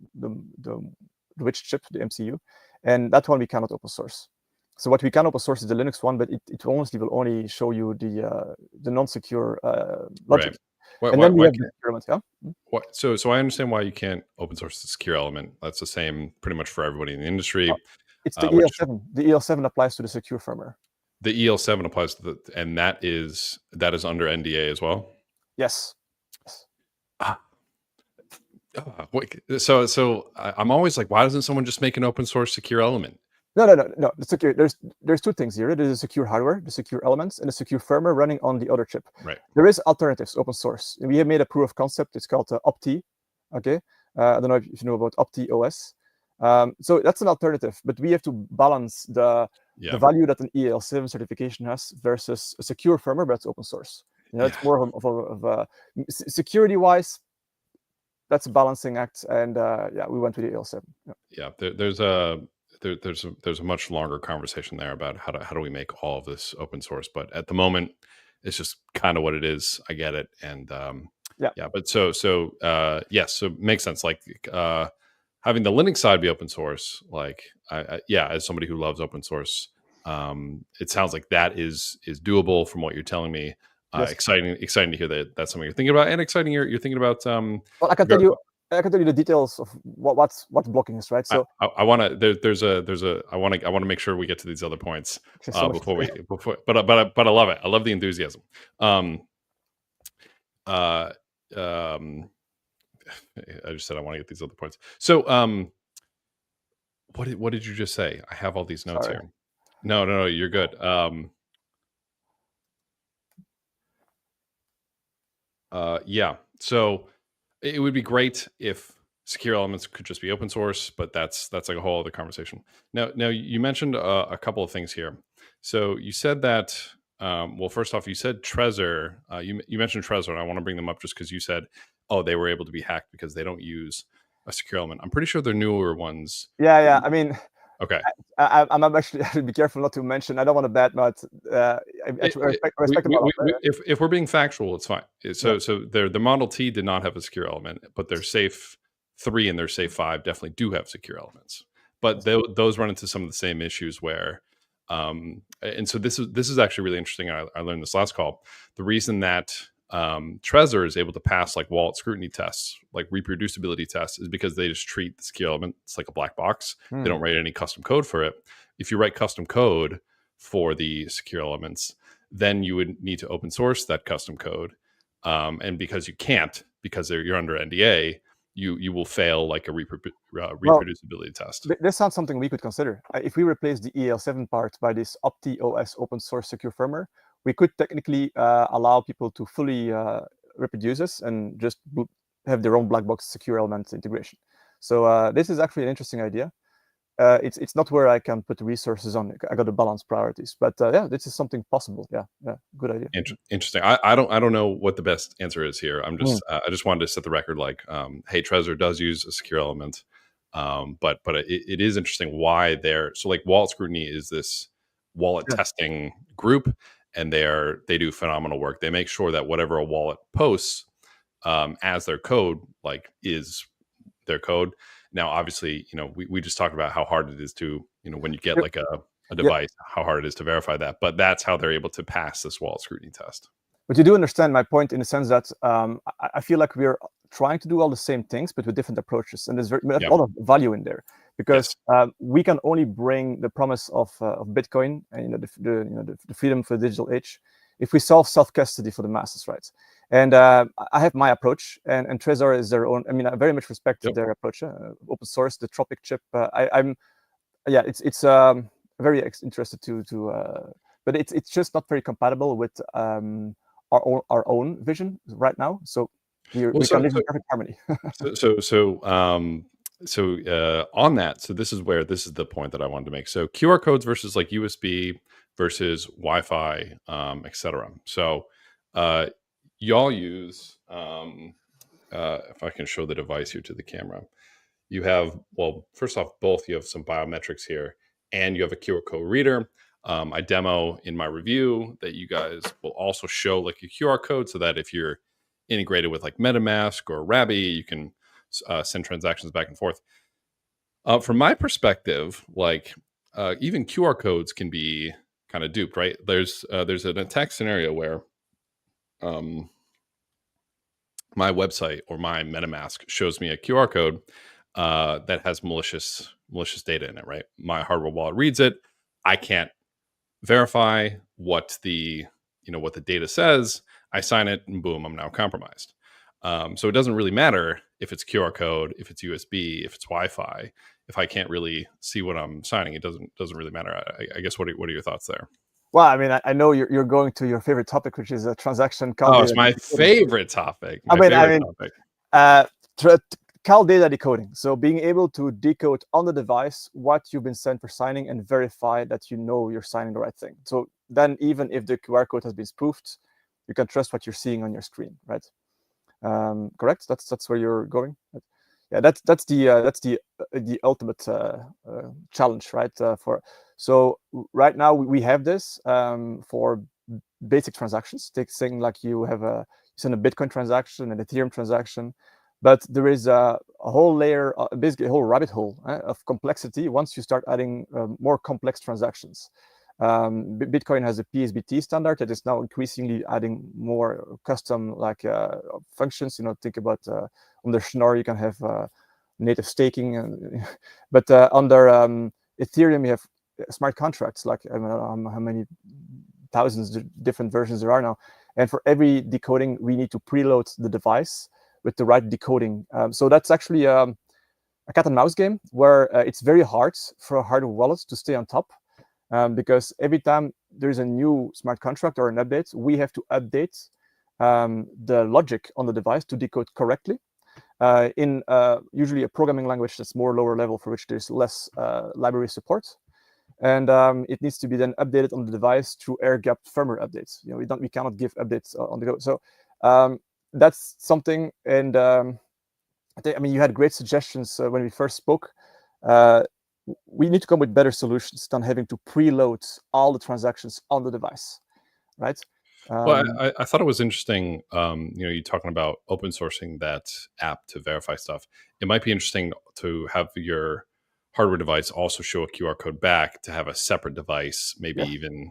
rich chip, the MCU, and that one we cannot open source. So what we can open source is the Linux one, but it honestly will only show you the non-secure logic. Right. And then we have the secure element, yeah. So I understand why you can't open source the secure element. That's the same pretty much for everybody in the industry. It's the EL7. The EL7 applies to the secure firmware. The EL7 applies to and that is under NDA as well. Yes. So I'm always like, why doesn't someone just make an open source secure element? No. The secure. There's two things here. There's a secure hardware, the secure elements, and a secure firmware running on the other chip. Right. There is alternatives, open source. We have made a proof of concept. It's called Opti. Okay. I don't know if you know about Opti OS. So that's an alternative, but we have to balance the value that an EL7 certification has versus a secure firmware that's open source. It's more of a security-wise. That's a balancing act, and we went with the EL7. Yeah, there's a much longer conversation there about how do we make all of this open source, but at the moment, it's just kind of what it is. I get it, and but so yes, so it makes sense. Like having the Linux side be open source, like as somebody who loves open source, it sounds like that is doable from what you're telling me. Yes. Exciting to hear that that's something you're thinking about, and exciting you're thinking about. Well, I can tell you the details of what's blocking us, right? So I want to I want to make sure we get to these other points before. But I love it. I love the enthusiasm. I just said I want to get these other points. So what did you just say? I have all these notes here. No, you're good. So it would be great if secure elements could just be open source, but that's like a whole other conversation. Now you mentioned a couple of things here. So you said that, well, first off, you said Trezor. You mentioned Trezor, and I want to bring them up just because you said, oh, they were able to be hacked because they don't use a secure element. I'm pretty sure they're newer ones. Yeah. I mean, okay. I'm actually I should be careful not to mention. I don't want to badmouth. If we're being factual, it's fine. So the Model T did not have a secure element, but their Safe 3 and their Safe 5 definitely do have secure elements. But those run into some of the same issues where, and so this is actually really interesting. I learned this last call. The reason that Trezor is able to pass like wallet scrutiny tests, like reproducibility tests, is because they just treat the secure element like a black box. They don't write any custom code for it. If you write custom code for the secure elements, then you would need to open source that custom code. and because you can't, because you're under NDA, you will fail like a Well, reproducibility test. this sounds something we could consider. If we replace the EL7 part by this OptiOS open source secure firmware, we could technically allow people to fully reproduce this and just have their own black box secure element integration. So this is actually an interesting idea. It's not where I can put resources on. I got to balance priorities, but yeah, this is something possible. Yeah, good idea. Interesting. I don't know what the best answer is here. I'm just I just wanted to set the record. Like, hey, Trezor does use a secure element, but it is interesting why they're so like Wallet Scrutiny is this wallet testing group, and they do phenomenal work. They make sure that whatever a wallet posts as their code like is their code. Now, obviously, we just talked about how hard it is to, when you get like a device, how hard it is to verify that. But that's how they're able to pass this wallet scrutiny test. But you do understand my point in the sense that I feel like we're trying to do all the same things, but with different approaches. And there's a lot of value in there because we can only bring the promise of Bitcoin and the freedom for the digital age if we solve self-custody for the masses, right? And I have my approach, and Trezor is their own. I mean, I very much respect their approach. Open source, the Tropic chip. It's very interested to, but it's just not very compatible with our own vision right now. So we can live in perfect harmony. So on that, so this is the point that I wanted to make. So QR codes versus like USB versus Wi-Fi, etc. So y'all use, if I can show the device here to the camera, you have, well, first off, both you have some biometrics here, and you have a QR code reader. I demo in my review that you guys will also show like a QR code so that if you're integrated with like MetaMask or Rabby, you can send transactions back and forth. From my perspective, like even QR codes can be kind of duped, right? There's an attack scenario where my website or my MetaMask shows me a QR code that has malicious data in it, right? My hardware wallet reads it. I can't verify what the data says. I sign it, and boom, I'm now compromised. So it doesn't really matter if it's QR code, if it's USB, if it's Wi-Fi. If I can't really see what I'm signing, it doesn't really matter. I guess what are your thoughts there? Well, I mean, I know you're going to your favorite topic, which is a transaction. Oh, it's my favorite topic. Cal data decoding. So being able to decode on the device what you've been sent for signing and verify that you're signing the right thing. So then even if the QR code has been spoofed, you can trust what you're seeing on your screen, right? Correct? That's where you're going. Yeah, that's the ultimate challenge, right? So right now we have this for basic transactions. Take thing like you send a Bitcoin transaction, an Ethereum transaction, but there is a whole layer, basically a whole rabbit hole of complexity once you start adding more complex transactions. Bitcoin has a PSBT standard that is now increasingly adding more custom functions. Think about under Schnorr you can have native staking, but under Ethereum you have smart contracts. Like I don't know how many thousands of different versions there are now, and for every decoding we need to preload the device with the right decoding. So that's actually a cat and mouse game where it's very hard for hardware wallets to stay on top. Because every time there's a new smart contract or an update, we have to update the logic on the device to decode correctly in usually a programming language that's more lower level, for which there's less library support. And it needs to be then updated on the device through air-gapped firmware updates. We cannot give updates on the go. So that's something. And you had great suggestions when we first spoke. We need to come with better solutions than having to preload all the transactions on the device, right? Well, I thought it was interesting. You talking about open sourcing that app to verify stuff. It might be interesting to have your hardware device also show a QR code back to have a separate device, maybe even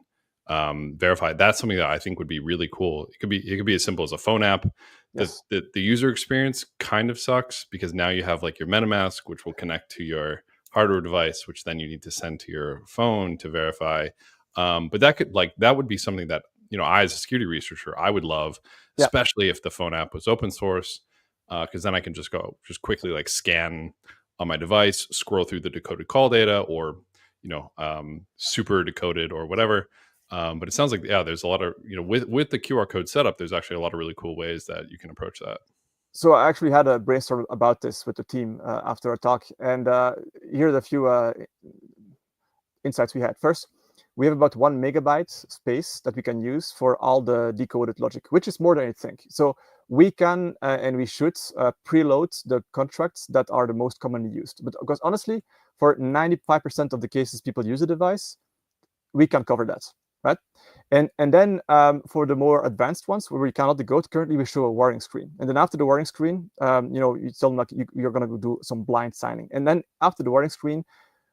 verify. That's something that I think would be really cool. It could be as simple as a phone app. Yes. The user experience kind of sucks because now you have like your MetaMask, which will connect to your hardware device, which then you need to send to your phone to verify. But that would be something that I as a security researcher, I would love, Yeah. especially if the phone app was open source, because then I can just quickly like scan on my device, scroll through the decoded call data, or super decoded or whatever. But it sounds like there's a lot of with the QR code setup, there's actually a lot of really cool ways that you can approach that. So I actually had a brainstorm about this with the team after a talk, and here are a few insights we had. First, we have about 1 megabyte space that we can use for all the decoded logic, which is more than you think. So we can and we should preload the contracts that are the most commonly used. But because honestly, for 95% of the cases people use a device, we can cover that, right? And then for the more advanced ones where we cannot decode, currently we show a warning screen. And then after the warning screen, you tell them like you're going to do some blind signing. And then after the warning screen,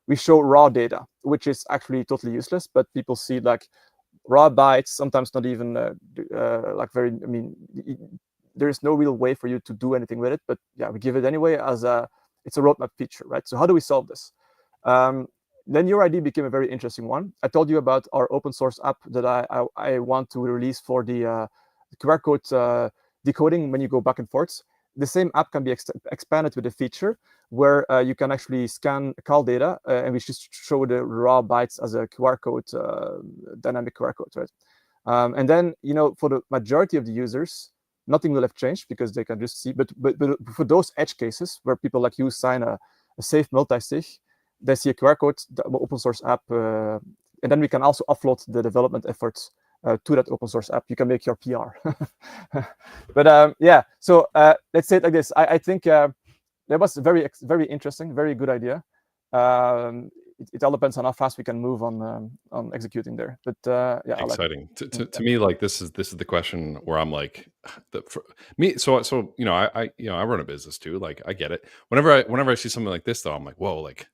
we show raw data, which is actually totally useless, but people see like raw bytes, sometimes not even there is no real way for you to do anything with it, but yeah, we give it anyway as it's a roadmap feature, right? So how do we solve this? Then your idea became a very interesting one. I told you about our open source app that I want to release for the QR code decoding when you go back and forth. The same app can be expanded with a feature where you can actually scan call data and we just show the raw bytes as a QR code, dynamic QR code, right? And then, for the majority of the users, nothing will have changed because they can just see. But for those edge cases where people like you sign a safe multisig, they see a QR code, the open source app, and then we can also upload the development efforts to that open source app. You can make your PR. But yeah, so let's say it like this. I think that was very interesting, very good idea. It all depends on how fast we can move on executing there. But yeah, exciting to me. Like this is the question where I'm like, for me. So I run a business too. Like I get it. Whenever I see something like this, though, I'm like, whoa, like.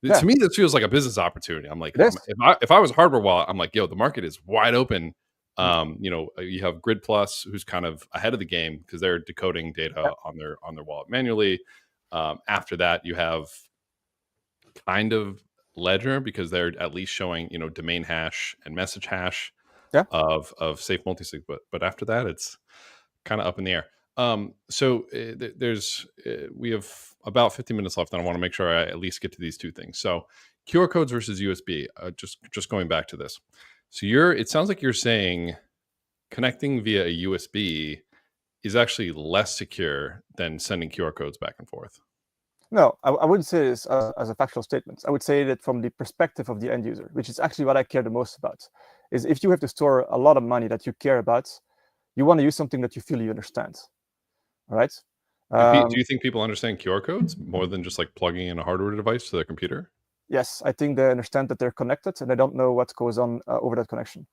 Yeah. To me, this feels like a business opportunity. I'm like, if I was a hardware wallet, I'm like, yo, the market is wide open. You have Grid Plus, who's kind of ahead of the game because they're decoding data on their wallet manually. After that, you have kind of Ledger because they're at least showing domain hash and message hash of safe multisig. But after that, it's kind of up in the air. So we have about 50 minutes left, and I want to make sure I at least get to these two things. So QR codes versus USB. Just going back to this. So it sounds like you're saying connecting via a USB is actually less secure than sending QR codes back and forth. No, I wouldn't say this as a factual statement. I would say that from the perspective of the end user, which is actually what I care the most about, is if you have to store a lot of money that you care about, you want to use something that you feel you understand. All right. Do you think people understand QR codes more than just like plugging in a hardware device to their computer? Yes, I think they understand that they're connected and they don't know what goes on over that connection.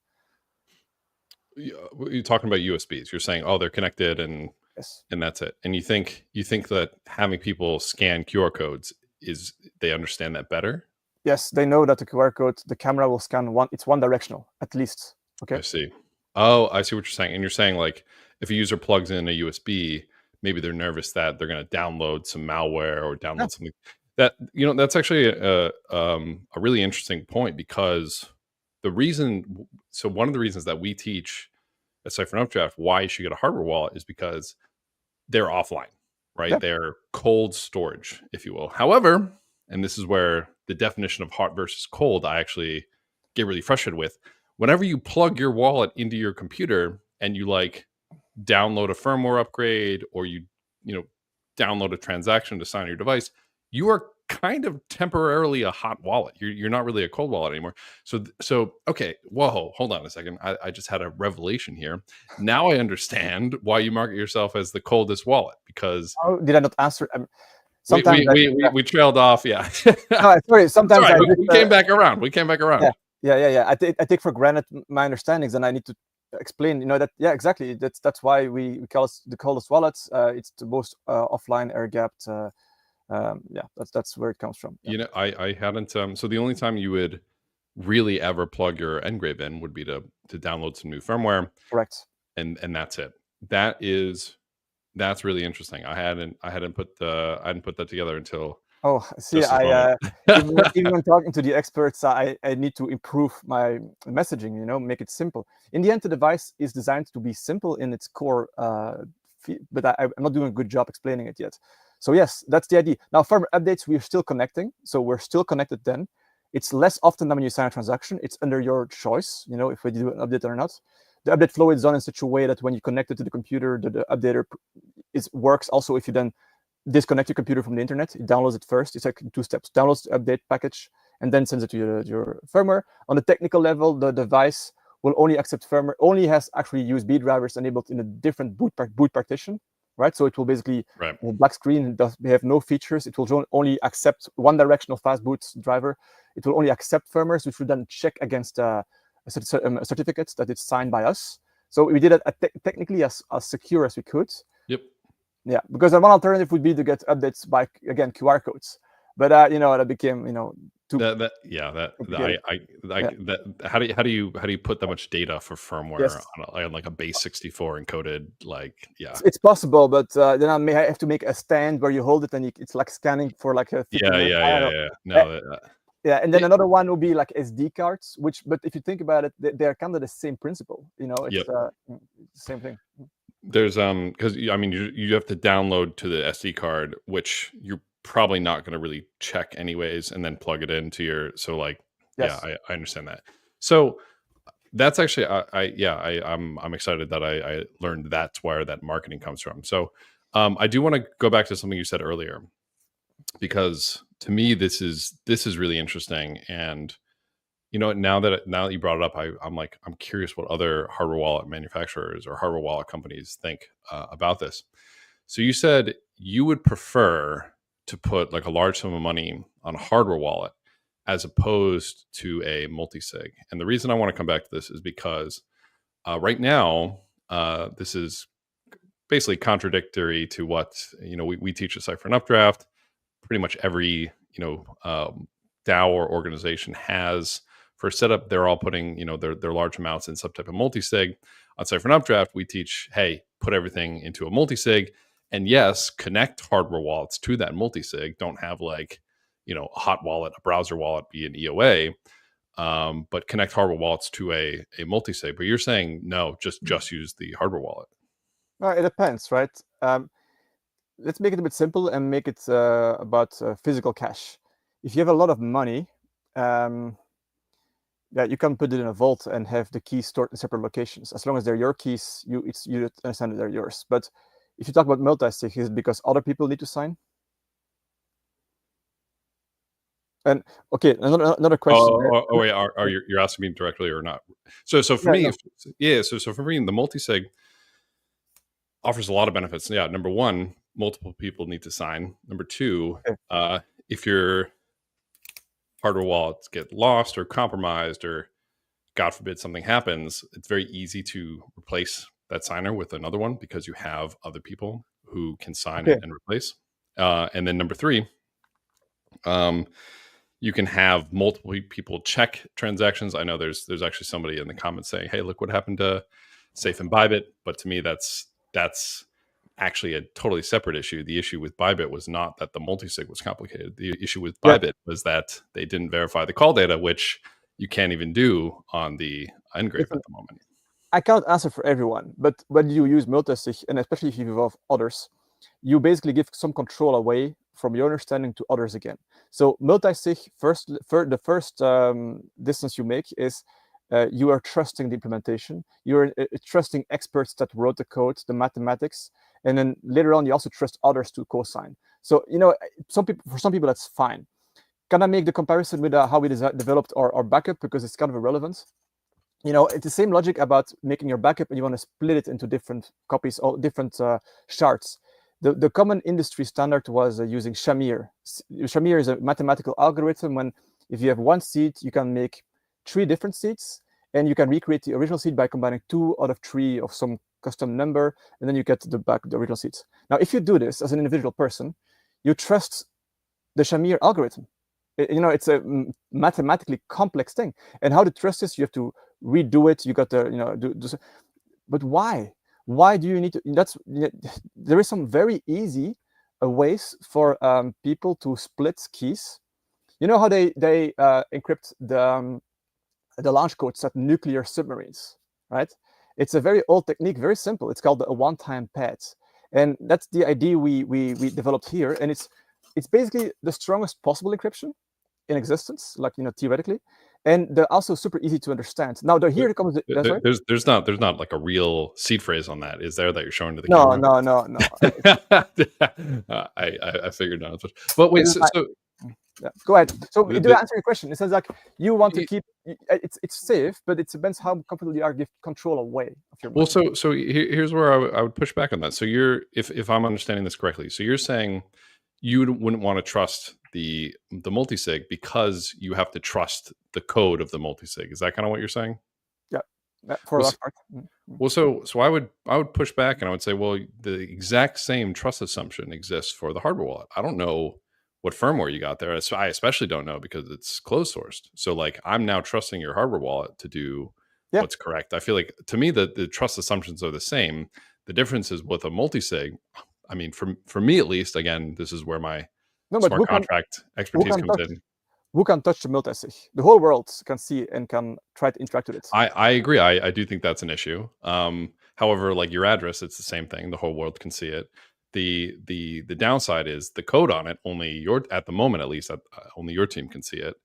You're talking about USBs. You're saying, oh, they're connected and that's it. And you think that having people scan QR codes they understand that better? Yes, they know that the QR code, the camera will scan it's one directional at least. Okay. I see. Oh, I see what you're saying. And you're saying like if a user plugs in a USB, maybe they're nervous that they're going to download some malware or download something that, that's actually a really interesting point because one of the reasons that we teach at Cypher and Updraft why you should get a hardware wallet is because they're offline, right? Yeah. They're cold storage, if you will. However, and this is where the definition of hot versus cold, I actually get really frustrated with. Whenever you plug your wallet into your computer and you like download a firmware upgrade or you download a transaction to sign your device, you are kind of temporarily a hot wallet. You're not really a cold wallet anymore. So okay, whoa, hold on a second. I just had a revelation here. Now I understand why you market yourself as the coldest wallet because did I not answer? Sometimes we trailed off. Yeah. No, sorry. Sometimes we came back around. Yeah. I take for granted my understandings, and I need to explain. That exactly. That's why we call it the coldest wallet. It's the most offline, air gapped. That's where it comes from. Yeah. I hadn't. So the only time you would really ever plug your NGRAVE in would be to download some new firmware. Correct. And that's it. That's really interesting. I hadn't put that together until Oh, see, just as well. even when talking to the experts, I need to improve my messaging, make it simple. In the end, the device is designed to be simple in its core, but I'm not doing a good job explaining it yet. So yes, that's the idea. Now, firmware updates, we're still connecting. So we're still connected then. It's less often than when you sign a transaction. It's under your choice, if we do an update or not. The update flow is done in such a way that when you connect it to the computer, the updater works also if you then disconnect your computer from the internet. It downloads it first. It's like 2 steps. Downloads the update package and then sends it to your firmware. On the technical level, the device will only accept firmware, only has actually USB drivers enabled in a different boot partition, right? So it will basically Right. black screen. They have no features. It will only accept one directional fast boot driver. It will only accept firmwares, which will then check against certificates that it's signed by us. So we did it technically as secure as we could. Yep. Yeah, because one alternative would be to get updates by, again, QR codes, but that became too. How do you put that much data for firmware Yes. on like a base 64 encoded? It's possible, but then I may have to make a stand where you hold it and it's like scanning for like a 50 minutes. No, yeah, and then another one will be like SD cards, but if you think about it, they're kind of the same principle. It's the same thing. There's because you have to download to the SD card, which you're probably not going to really check anyways, and then plug it into your. So Yes. I understand that. So that's actually I'm excited that I learned that's where that marketing comes from. So I do want to go back to something you said earlier, because to me this is really interesting. And now that you brought it up, I'm curious what other hardware wallet manufacturers or hardware wallet companies think about this. So you said you would prefer to put like a large sum of money on a hardware wallet as opposed to a multisig. And the reason I want to come back to this is because right now this is basically contradictory to what we teach at Cipher and Updraft. Pretty much every DAO or organization has for setup. They're all putting their large amounts in some type of multisig. On Cipher and Updraft, we teach, hey, put everything into a multisig, and yes, connect hardware wallets to that multisig. Don't have a hot wallet, a browser wallet be an EOA, but connect hardware wallets to a multisig. But you're saying no, just use the hardware wallet. It depends, right? Let's make it a bit simple and make it about physical cash. If you have a lot of money, you can put it in a vault and have the keys stored in separate locations. As long as they're your keys, you understand that they're yours. But if you talk about multisig, is it because other people need to sign? And okay, another question. Wait, are you're asking me directly or not? So for me, no. So for me, the multisig offers a lot of benefits. Yeah, number one, multiple people need to sign. Number two, if your hardware wallets get lost or compromised, or God forbid something happens, it's very easy to replace that signer with another one because you have other people who can sign and replace. And then number three, you can have multiple people check transactions. I know there's actually somebody in the comments saying, hey, look what happened to Safe and Bybit. But to me, that's actually a totally separate issue. The issue with Bybit was not that the multisig was complicated. The issue with Bybit was that they didn't verify the call data, which you can't even do on the NGRAVE at the moment. I can't answer for everyone, but when you use multisig, and especially if you involve others, you basically give some control away from your understanding to others again. So multisig, the first distance you make is you are trusting the implementation. You're trusting experts that wrote the code, the mathematics, and then later on you also trust others to co-sign. So for some people that's fine. Can I make the comparison with how we developed our backup, because it's kind of irrelevant? It's the same logic about making your backup and you want to split it into different copies or different shards. The common industry standard was using Shamir. Shamir is a mathematical algorithm when if you have one seed, you can make 3 different seeds, and you can recreate the original seed by combining 2 out of 3 of some custom number, and then you get the original seeds. Now, if you do this as an individual person, you trust the Shamir algorithm. It's a mathematically complex thing. And how to trust this, you have to redo it. You got to, but why? Why do you need to? There is some very easy ways for people to split keys. You know how they encrypt the launch codes at nuclear submarines, right? It's a very old technique, very simple. It's called a one-time pad, and that's the idea we developed here. And it's basically the strongest possible encryption in existence, like theoretically, and they're also super easy to understand. Now, here comes the, there's not like a real seed phrase on that, is there, that you're showing to the no, camera? no. I figured out. But wait, so yeah, go ahead. So to answer your question, it says like you want to keep it's safe, but it depends how comfortable you are give control away of your mind. Well, so here's where I would push back on that. So if I'm understanding this correctly, so you're saying you wouldn't want to trust the multisig because you have to trust the code of the multisig. Is that kind of what you're saying? Yeah, for a large part. Well, so I would push back and I would say, well, the exact same trust assumption exists for the hardware wallet. I don't know what firmware you got there. I especially don't know because it's closed sourced. So like I'm now trusting your hardware wallet to do what's correct. I feel like to me the trust assumptions are the same. The difference is with a multisig. I mean, for me at least, again, this is where my smart contract expertise comes in. Who can touch the multisig? The whole world can see it and can try to interact with it. I agree. I do think that's an issue. However, like your address, it's the same thing. The whole world can see it. The downside is the code on it. At the moment, at least, only your team can see it.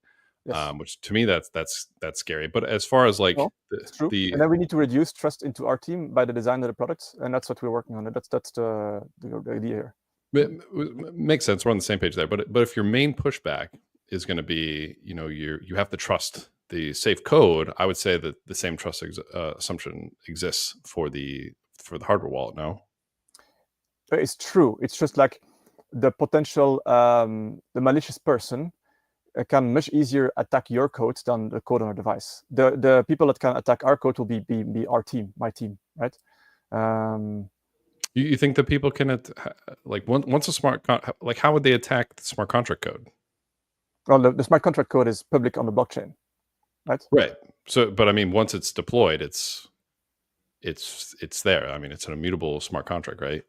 Yes. Which to me that's scary. But as far as like it's true. And then we need to reduce trust into our team by the design of the products, and that's what we're working on. That's the idea here. It makes sense. We're on the same page there. But if your main pushback is going to be, you have to trust the safe code, I would say that the same trust assumption exists for the hardware wallet. No, it's true. It's just like the potential, the malicious person can much easier attack your code than the code on our device. The people that can attack our code will be our team, my team, right? You think that people can like once a smart like how would they attack the smart contract code? Well, the smart contract code is public on the blockchain, right? Right. So, but I mean, once it's deployed, it's there. I mean, it's an immutable smart contract, right?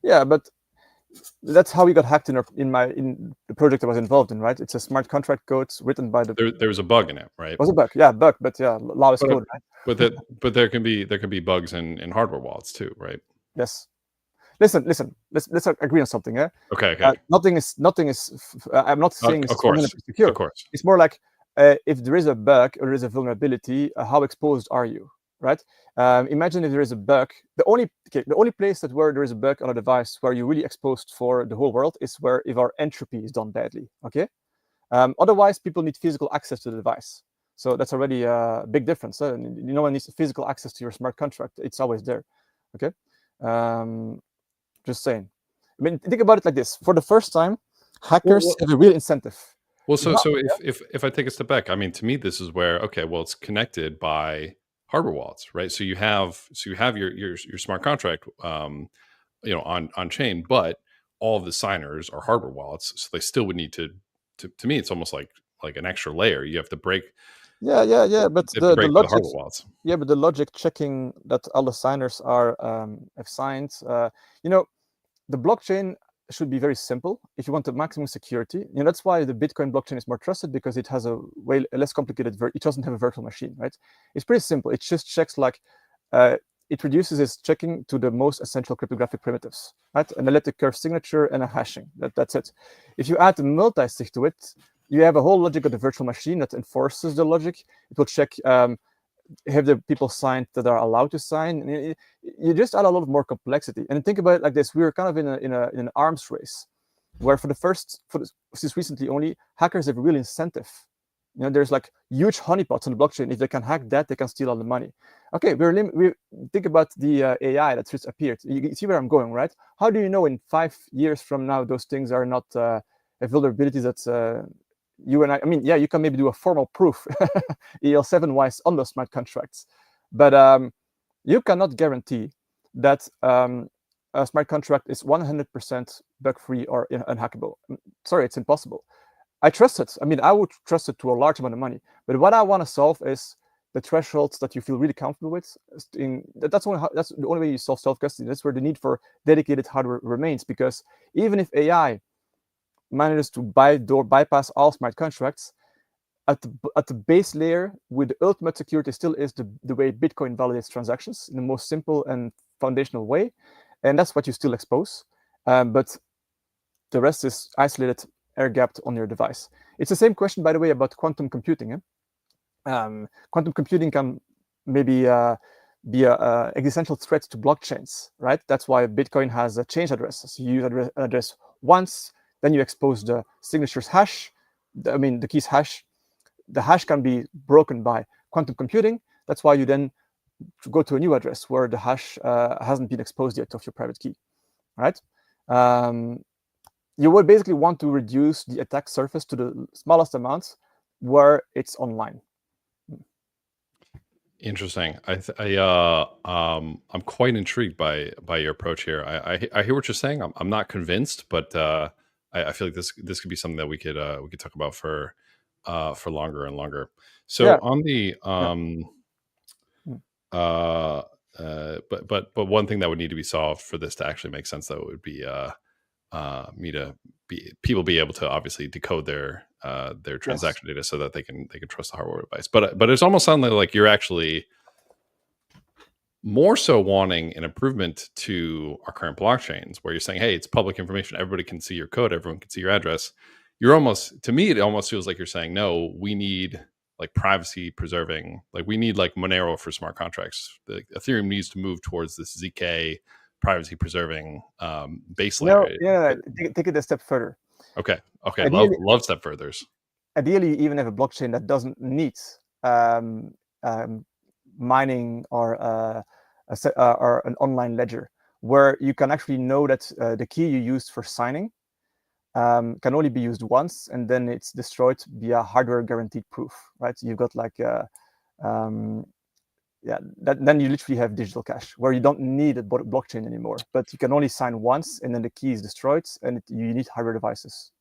Yeah, but that's how we got hacked in the project I was involved in, right? It's a smart contract code written by the. There was a bug in it, right? It was a bug, yeah, but yeah, lawless code, right? But there can be bugs in hardware wallets too, right? Yes. Listen. Let's agree on something, yeah. Okay. Nothing is. I'm not saying it's 100% secure. Of course. It's more like if there is a bug or there is a vulnerability, how exposed are you, right? Imagine if there is a bug. The only place where there is a bug on a device where you're really exposed for the whole world is if our entropy is done badly. Okay. Otherwise, people need physical access to the device. So that's already a big difference. No one needs physical access to your smart contract. It's always there. Okay. Just saying. I mean, think about it like this. For the first time, hackers have a real incentive. Well, so if I take a step back, I mean, to me, this is where it's connected by hardware wallets, right? So you have your smart contract, on chain, but all of the signers are hardware wallets, so they still would need to me, it's almost like an extra layer. You have to break. Yeah. But the logic. The wallets. Yeah, but the logic checking that all the signers have signed. The blockchain should be very simple if you want the maximum security. That's why the Bitcoin blockchain is more trusted, because it has a way less complicated. It doesn't have a virtual machine, right? It's pretty simple. It just checks like it reduces its checking to the most essential cryptographic primitives, right? An elliptic curve signature and a hashing. That's it. If you add the multisig to it, you have a whole logic of the virtual machine that enforces the logic. It will check have the people signed that are allowed to sign. You just add a lot more complexity. And think about it like this: we were kind of in an arms race, where since recently only, hackers have a real incentive. There's like huge honeypots on the blockchain. If they can hack that, they can steal all the money. Okay, we think about the AI that just appeared. You see where I'm going, right? How do you know in 5 years from now those things are not a vulnerability that you and I mean, yeah, you can maybe do a formal proof EL7-wise on those smart contracts, but you cannot guarantee that a smart contract is 100% bug-free or unhackable. Sorry, it's impossible. I trust it. I mean, I would trust it to a large amount of money. But what I want to solve is the thresholds that you feel really comfortable with. That's the only way you solve self-custody. That's where the need for dedicated hardware remains, because even if AI manages to bypass all smart contracts, at the base layer, with the ultimate security still is the way Bitcoin validates transactions in the most simple and foundational way, and that's what you still expose. But the rest is isolated, air-gapped on your device. It's the same question, by the way, about quantum computing. Quantum computing can maybe be an existential threat to blockchains, right? That's why Bitcoin has a change address. So you use an address once, then you expose the signature's hash, the key's hash. The hash can be broken by quantum computing. That's why you then go to a new address where the hash hasn't been exposed yet of your private key, right? You would basically want to reduce the attack surface to the smallest amount where it's online. Interesting. I'm quite intrigued by your approach here. I hear what you're saying. I'm not convinced, but I feel like this could be something that we could talk about for longer and longer. So Yeah. on the but one thing that would need to be solved for this to actually make sense, though, would be people be able to obviously decode their transaction data so that they can trust the hardware device. But it's almost sounding like you're actually more so wanting an improvement to our current blockchains, where you're saying, hey, it's public information, everybody can see your code, everyone can see your address. You're almost, to me, it almost feels like you're saying, no, we need like privacy preserving, like we need like Monero for smart contracts. Ethereum needs to move towards this ZK privacy preserving base layer. Take it a step further. Okay. Love step furthers. Ideally, you even have a blockchain that doesn't need mining or an online ledger, where you can actually know that the key you used for signing can only be used once, and then it's destroyed via hardware guaranteed proof, right? So you've got like then you literally have digital cash, where you don't need a blockchain anymore, but you can only sign once, and then the key is destroyed, and you need hardware devices.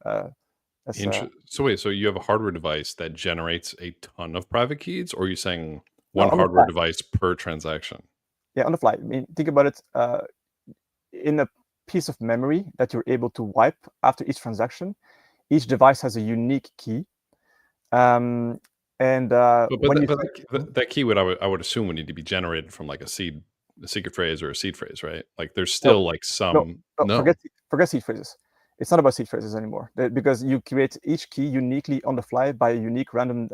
So wait, so you have a hardware device that generates a ton of private keys, or are you saying No, one hardware device per transaction? Yeah, on the fly. I mean, think about it in a piece of memory that you're able to wipe after each transaction. Each device has a unique key. That key I would assume would need to be generated from like a secret phrase or a seed phrase, right? Like there's still like some forget seed phrases. It's not about seed phrases anymore, because you create each key uniquely on the fly by a unique random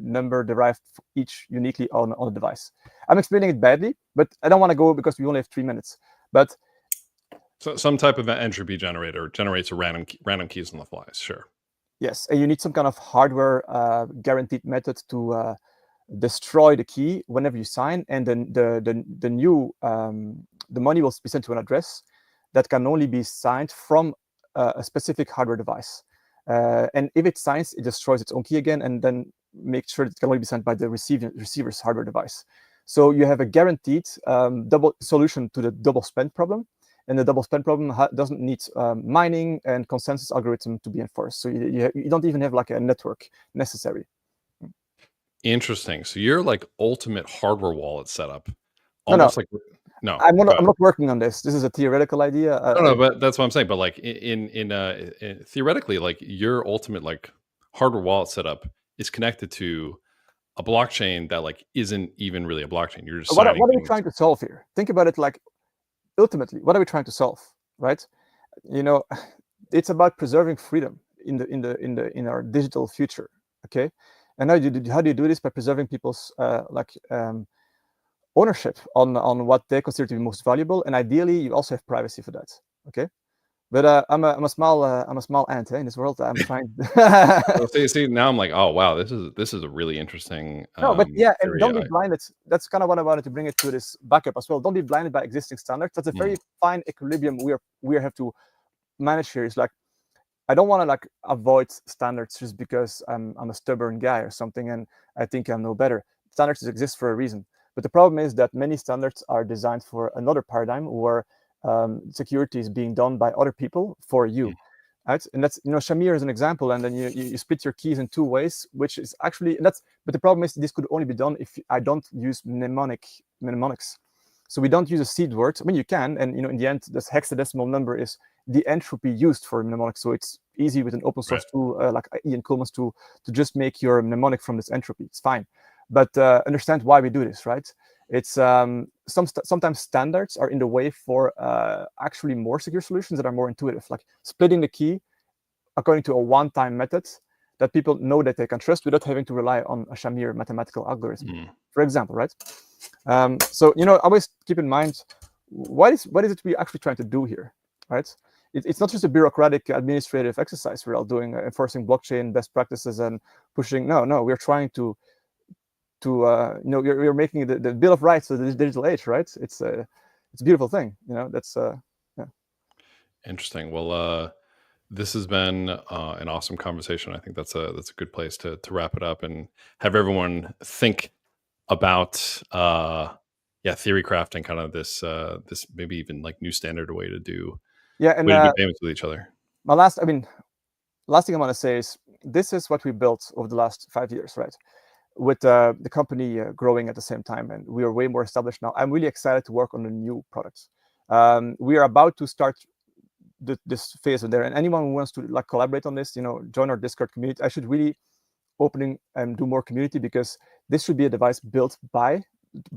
number derived each uniquely on the device. I'm explaining it badly, but I don't want to go because we only have 3 minutes. But so some type of entropy generator generates a random keys on the fly. Sure. Yes, and you need some kind of hardware guaranteed method to destroy the key whenever you sign, and then the money will be sent to an address that can only be signed from a specific hardware device. And if it signs, it destroys its own key again, and then make sure it can only be sent by the receiver's hardware device. So you have a guaranteed double solution to the double spend problem. And the double spend problem doesn't need mining and consensus algorithm to be enforced. So you don't even have like a network necessary. Interesting. So you're like ultimate hardware wallet setup. Almost No, I'm not working on this. This is a theoretical idea. But that's what I'm saying. But like in theoretically, like your ultimate like hardware wallet setup is connected to a blockchain that like isn't even really a blockchain. You're just what are we trying to solve here? Think about it like ultimately, what are we trying to solve, right? It's about preserving freedom in our digital future. Okay, and how do you do this? By preserving people's ownership on what they consider to be most valuable, and ideally you also have privacy for that. Okay, but I'm a small ant in this world. I'm trying. see, now I'm like, oh wow, this is a really interesting. And don't be blinded. That's kind of what I wanted to bring it to this backup as well. Don't be blinded by existing standards. That's a very fine equilibrium we have to manage here. It's like I don't want to like avoid standards just because I'm a stubborn guy or something, and I think I'm no better. Standards exist for a reason. But the problem is that many standards are designed for another paradigm where security is being done by other people for you. right? And that's, Shamir is an example, and then you split your keys in two ways, which is actually, but the problem is this could only be done if I don't use mnemonics. So we don't use a seed word. I mean, you can, and in the end, this hexadecimal number is the entropy used for mnemonics. So it's easy with an open source tool like Ian Coleman's tool to just make your mnemonic from this entropy. It's fine, but understand why we do this, right? It's sometimes standards are in the way for actually more secure solutions that are more intuitive, like splitting the key according to a one-time method that people know that they can trust without having to rely on a Shamir mathematical algorithm, for example, right? So always keep in mind what is it we actually trying to do here, right? It's not just a bureaucratic administrative exercise we're all doing, enforcing blockchain best practices and pushing. No, we're trying to you're making the Bill of Rights of the digital age, right? It's a beautiful thing. That's yeah. Interesting. Well, this has been an awesome conversation. I think that's a good place to wrap it up and have everyone think about theory crafting, kind of this maybe even like new standard way to do and payments with each other. Last thing I want to say is this is what we built over the last 5 years, right? With the company growing at the same time, and we are way more established now. I'm really excited to work on the new products. We are about to start this phase in there, and anyone who wants to collaborate on this, join our Discord community. I should really opening and do more community, because this should be a device built by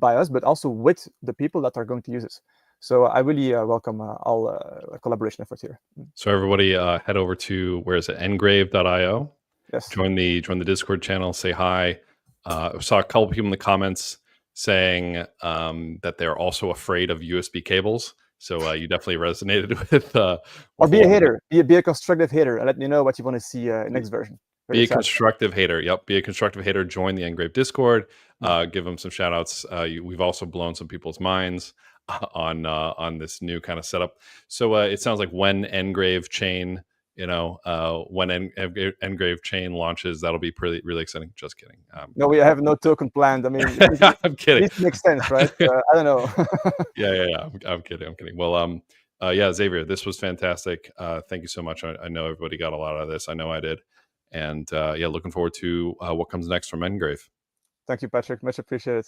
us, but also with the people that are going to use it. So I really welcome all collaboration efforts here. So everybody head over to, where is it, NGRAVE.io. Yes. Join the Discord channel. Say hi. I saw a couple people in the comments saying that they're also afraid of USB cables. So you definitely resonated with. Or be a hater. Be a constructive hater, and let me know what you want to see next version. Be a constructive hater. Yep. Be a constructive hater. Join the NGRAVE Discord. Give them some shout outs. We've also blown some people's minds on this new kind of setup. So it sounds like when NGRAVE chain, when NGRAVE chain launches, that'll be really exciting. Just kidding. No, we have no token planned. I mean, I'm kidding. It makes sense, right? I don't know. Yeah. I'm kidding. Well, Xavier, this was fantastic. Thank you so much. I know everybody got a lot out of this. I know I did. And looking forward to what comes next from NGRAVE. Thank you, Patrick. Much appreciated.